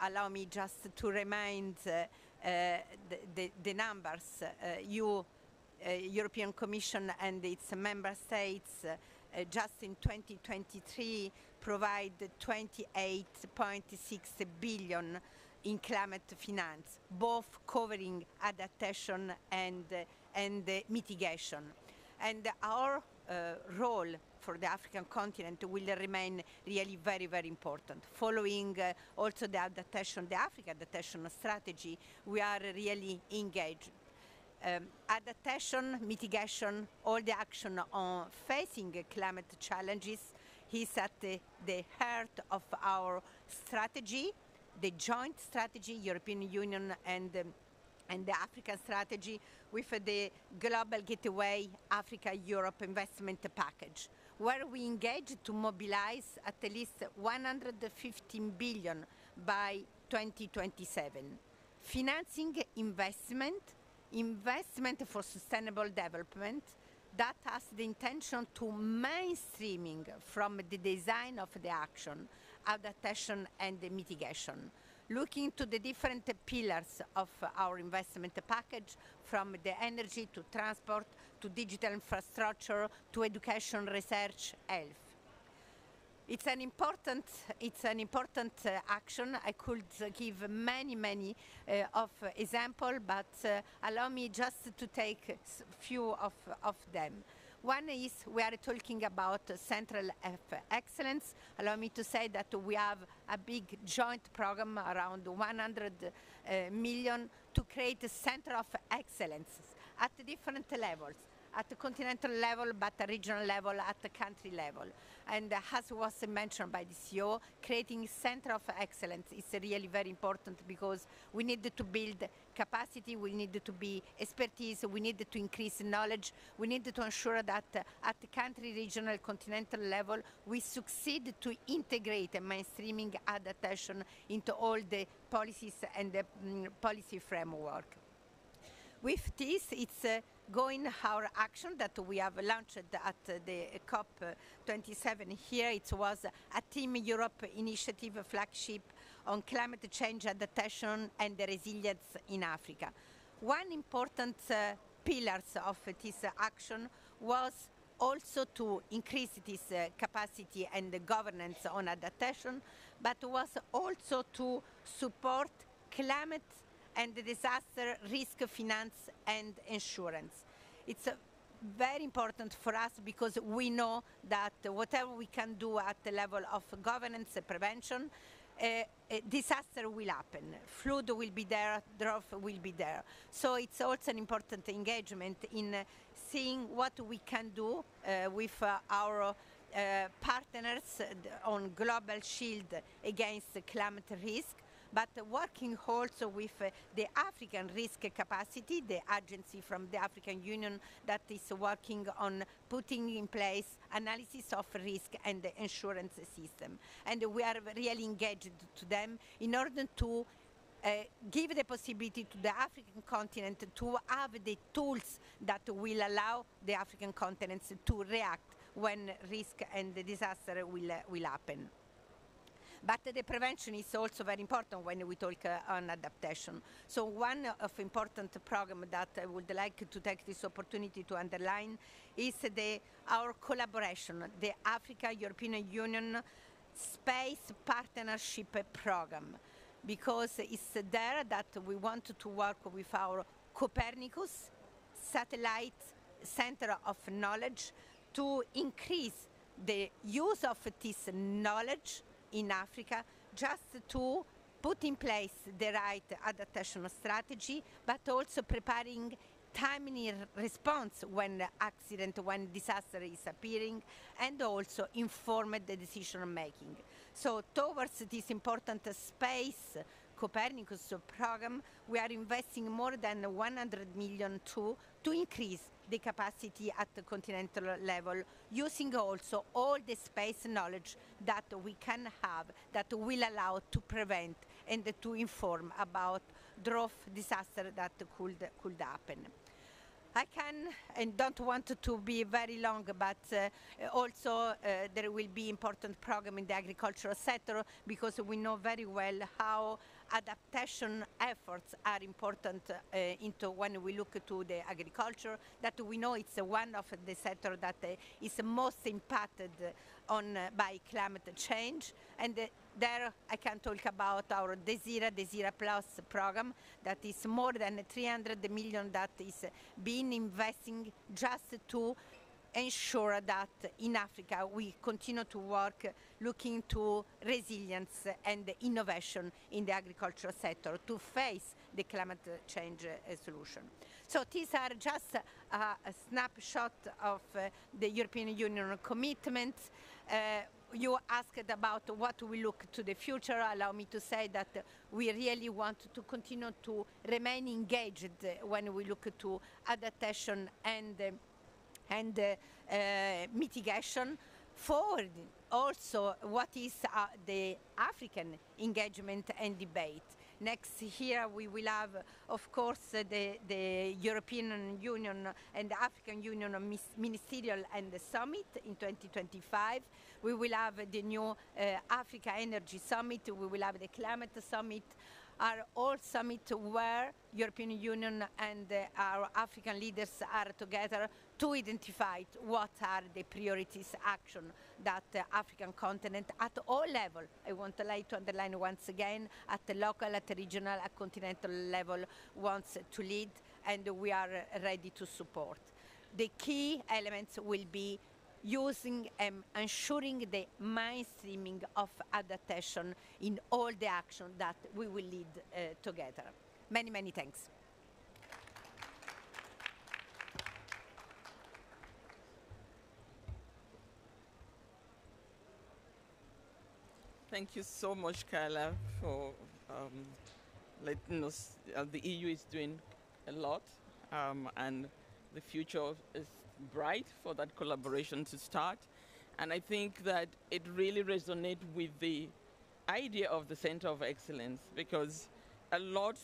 Allow me just to remind the numbers. European Commission and its member states just in 2023 provide 28.6 billion in climate finance, both covering adaptation and mitigation. And our role for the African continent will remain really very, very important. Following also the African adaptation strategy, we are really engaged. Adaptation, mitigation, all the action on facing climate challenges is at the heart of our strategy, the joint strategy, European Union and the African strategy with the Global Gateway Africa-Europe investment package, where we engage to mobilize at least 115 billion by 2027, financing investment for sustainable development that has the intention to mainstreaming from the design of the action, adaptation and the mitigation, looking to the different pillars of our investment package, from the energy to transport to digital infrastructure to education, research, health. It's an important action. I could give many of example, but allow me just to take few of them. One is we are talking about Central of Excellence. Allow me to say that we have a big joint program around 100 million to create a Center of Excellence at different levels, at the continental level, but at regional level, at the country level. And as was mentioned by the CEO, creating Center of Excellence is really very important because we need to build capacity, we need to be expertise, we need to increase knowledge, we need to ensure that at the country, regional, continental level, we succeed to integrate a mainstreaming adaptation into all the policies and the policy framework. With this, it's going our action that we have launched at the COP27 here. It was a Team Europe initiative flagship on climate change adaptation and the resilience in Africa. One important pillar of this action was also to increase this capacity and the governance on adaptation, but was also to support climate and the disaster risk finance and insurance. It's very important for us because we know that whatever we can do at the level of governance and prevention, disaster will happen. Flood will be there, drought will be there. So it's also an important engagement in seeing what we can do with our partners on Global Shield against climate risk, but working also with the African risk capacity, the agency from the African Union that is working on putting in place analysis of risk and the insurance system. And we are really engaged to them in order to give the possibility to the African continent to have the tools that will allow the African continent to react when risk and the disaster will happen. But the prevention is also very important when we talk on adaptation. So one of important programs that I would like to take this opportunity to underline is our collaboration, the Africa-European Union Space Partnership Program, because it's there that we want to work with our Copernicus satellite center of knowledge to increase the use of this knowledge in Africa, just to put in place the right adaptation strategy, but also preparing timely response when accident, when disaster is appearing, and also inform the decision making. So towards this important space Copernicus program, we are investing more than 100 million to increase the capacity at the continental level, using also all the space knowledge that we can have that will allow to prevent and to inform about drought disaster that could happen. I can and don't want to be very long, but also there will be important program in the agricultural sector, because we know very well how adaptation efforts are important into when we look to the agriculture, that we know it's one of the sector that is most impacted on by climate change. And there I can talk about our Desira Plus program that is more than 300 million that is being investing just to ensure that in Africa we continue to work looking to resilience and innovation in the agricultural sector to face the climate change solution. So these are just a snapshot of the European Union commitments. You asked about what we look to the future. Allow me to say that we really want to continue to remain engaged when we look to adaptation and mitigation, forward also what is the African engagement and debate. Next year we will have, of course, the European Union and the African Union Ministerial and the Summit in 2025. We will have the new Africa Energy Summit. We will have the Climate Summit. Are all summits where European Union and our African leaders are together to identify what are the priorities action that the African continent at all levels, I want to like to underline once again, at the local, at the regional, at continental level wants to lead, and we are ready to support. The key elements will be using and ensuring the mainstreaming of adaptation in all the action that we will lead together. Many, many thanks. Thank you so much, Carla, for letting us. The EU is doing a lot, and the future is bright for that collaboration to start. And I think that it really resonates with the idea of the Center of Excellence, because a lot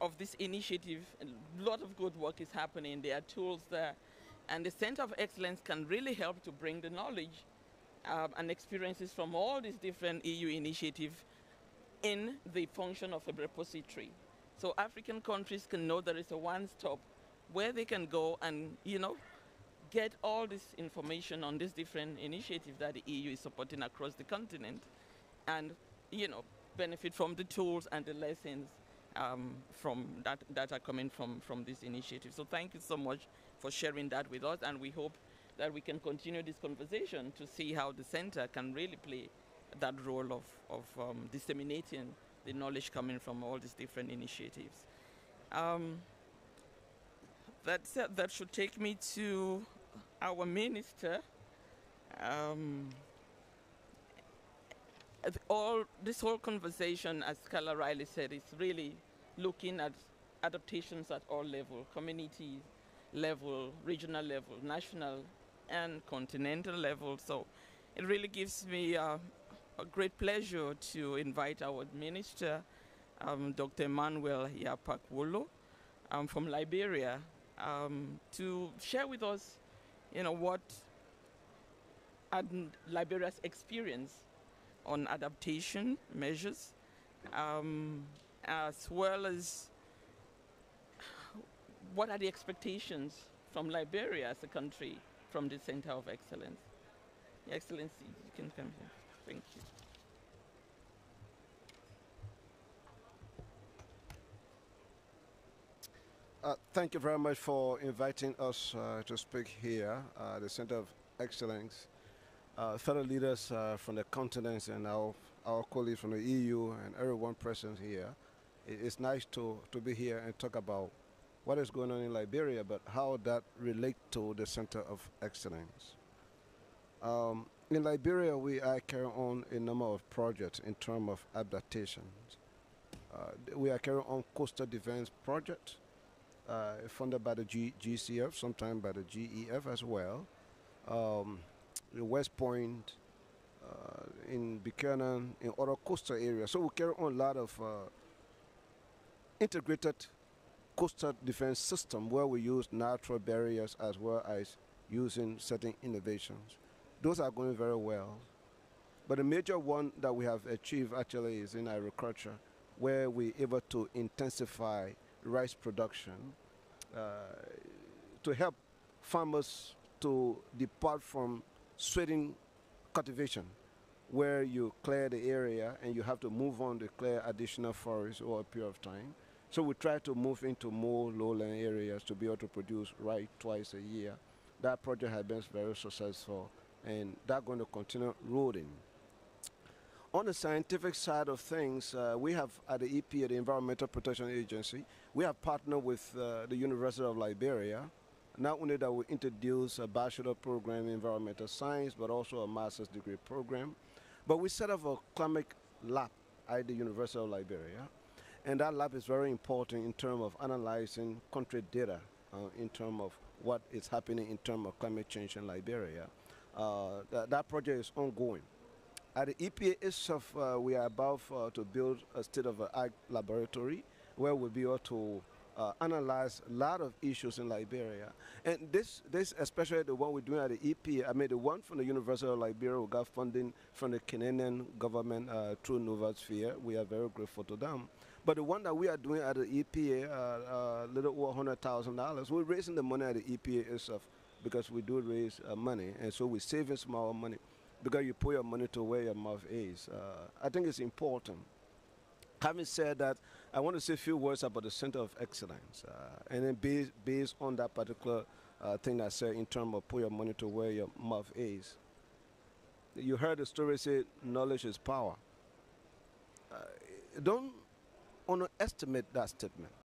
of this initiative, a lot of good work is happening. There are tools there, and the Center of Excellence can really help to bring the knowledge and experiences from all these different EU initiatives in the function of a repository. So African countries can know there is a one-stop where they can go and, get all this information on these different initiatives that the EU is supporting across the continent, and, benefit from the tools and the lessons from that are coming from this initiative. So thank you so much for sharing that with us, and we hope that we can continue this conversation to see how the center can really play that role of disseminating the knowledge coming from all these different initiatives. That should take me to our minister. This whole conversation, as Carla Riley said, is really looking at adaptations at all levels, community level, regional level, national and continental level. So it really gives me a great pleasure to invite our minister, Dr. Emmanuel Yapakwolo from Liberia, to share with us, what Liberia's experience on adaptation measures, as well as what are the expectations from Liberia as a country from the Center of Excellence. Your Excellency, you can come here. Thank you. Thank you very much for inviting us to speak here, the Center of Excellence. Fellow leaders from the continents and our colleagues from the EU and everyone present here. It's nice to be here and talk about what is going on in Liberia, but how that relates to the Center of Excellence. In Liberia, we are carrying on a number of projects in terms of adaptations. We are carrying on coastal defense project, funded by the GCF, sometimes by the GEF as well. The West Point, in Buchanan, in other coastal areas. So we carry on a lot of integrated coastal defense system where we use natural barriers as well as using certain innovations. Those are going very well. But the major one that we have achieved actually is in agriculture, where we're able to intensify rice production to help farmers to depart from sweating cultivation, where you clear the area and you have to move on to clear additional forest over a period of time. So we try to move into more lowland areas to be able to produce rice twice a year. That project has been very successful, and that's going to continue rolling. On the scientific side of things, we have at the EPA, the Environmental Protection Agency, we have partnered with the University of Liberia. Not only that we introduce a bachelor program in environmental science, but also a master's degree program. But we set up a climate lab at the University of Liberia. And that lab is very important in terms of analyzing country data, in terms of what is happening in terms of climate change in Liberia. That project is ongoing. At the EPA itself, we are about to build a state-of-the-art laboratory where we'll be able to analyze a lot of issues in Liberia. And this especially the one we're doing at the EPA, I mean the one from the University of Liberia, we got funding from the Canadian government through Novasphere. We are very grateful to them. But the one that we are doing at the EPA, a little over $100,000, we're raising the money at the EPA itself because we do raise money. And so we're saving small money because you put your money to where your mouth is. I think it's important. Having said that, I want to say a few words about the Center of Excellence. And then based on that particular thing I said in terms of put your money to where your mouth is. You heard the story say knowledge is power. Don't underestimate that statement.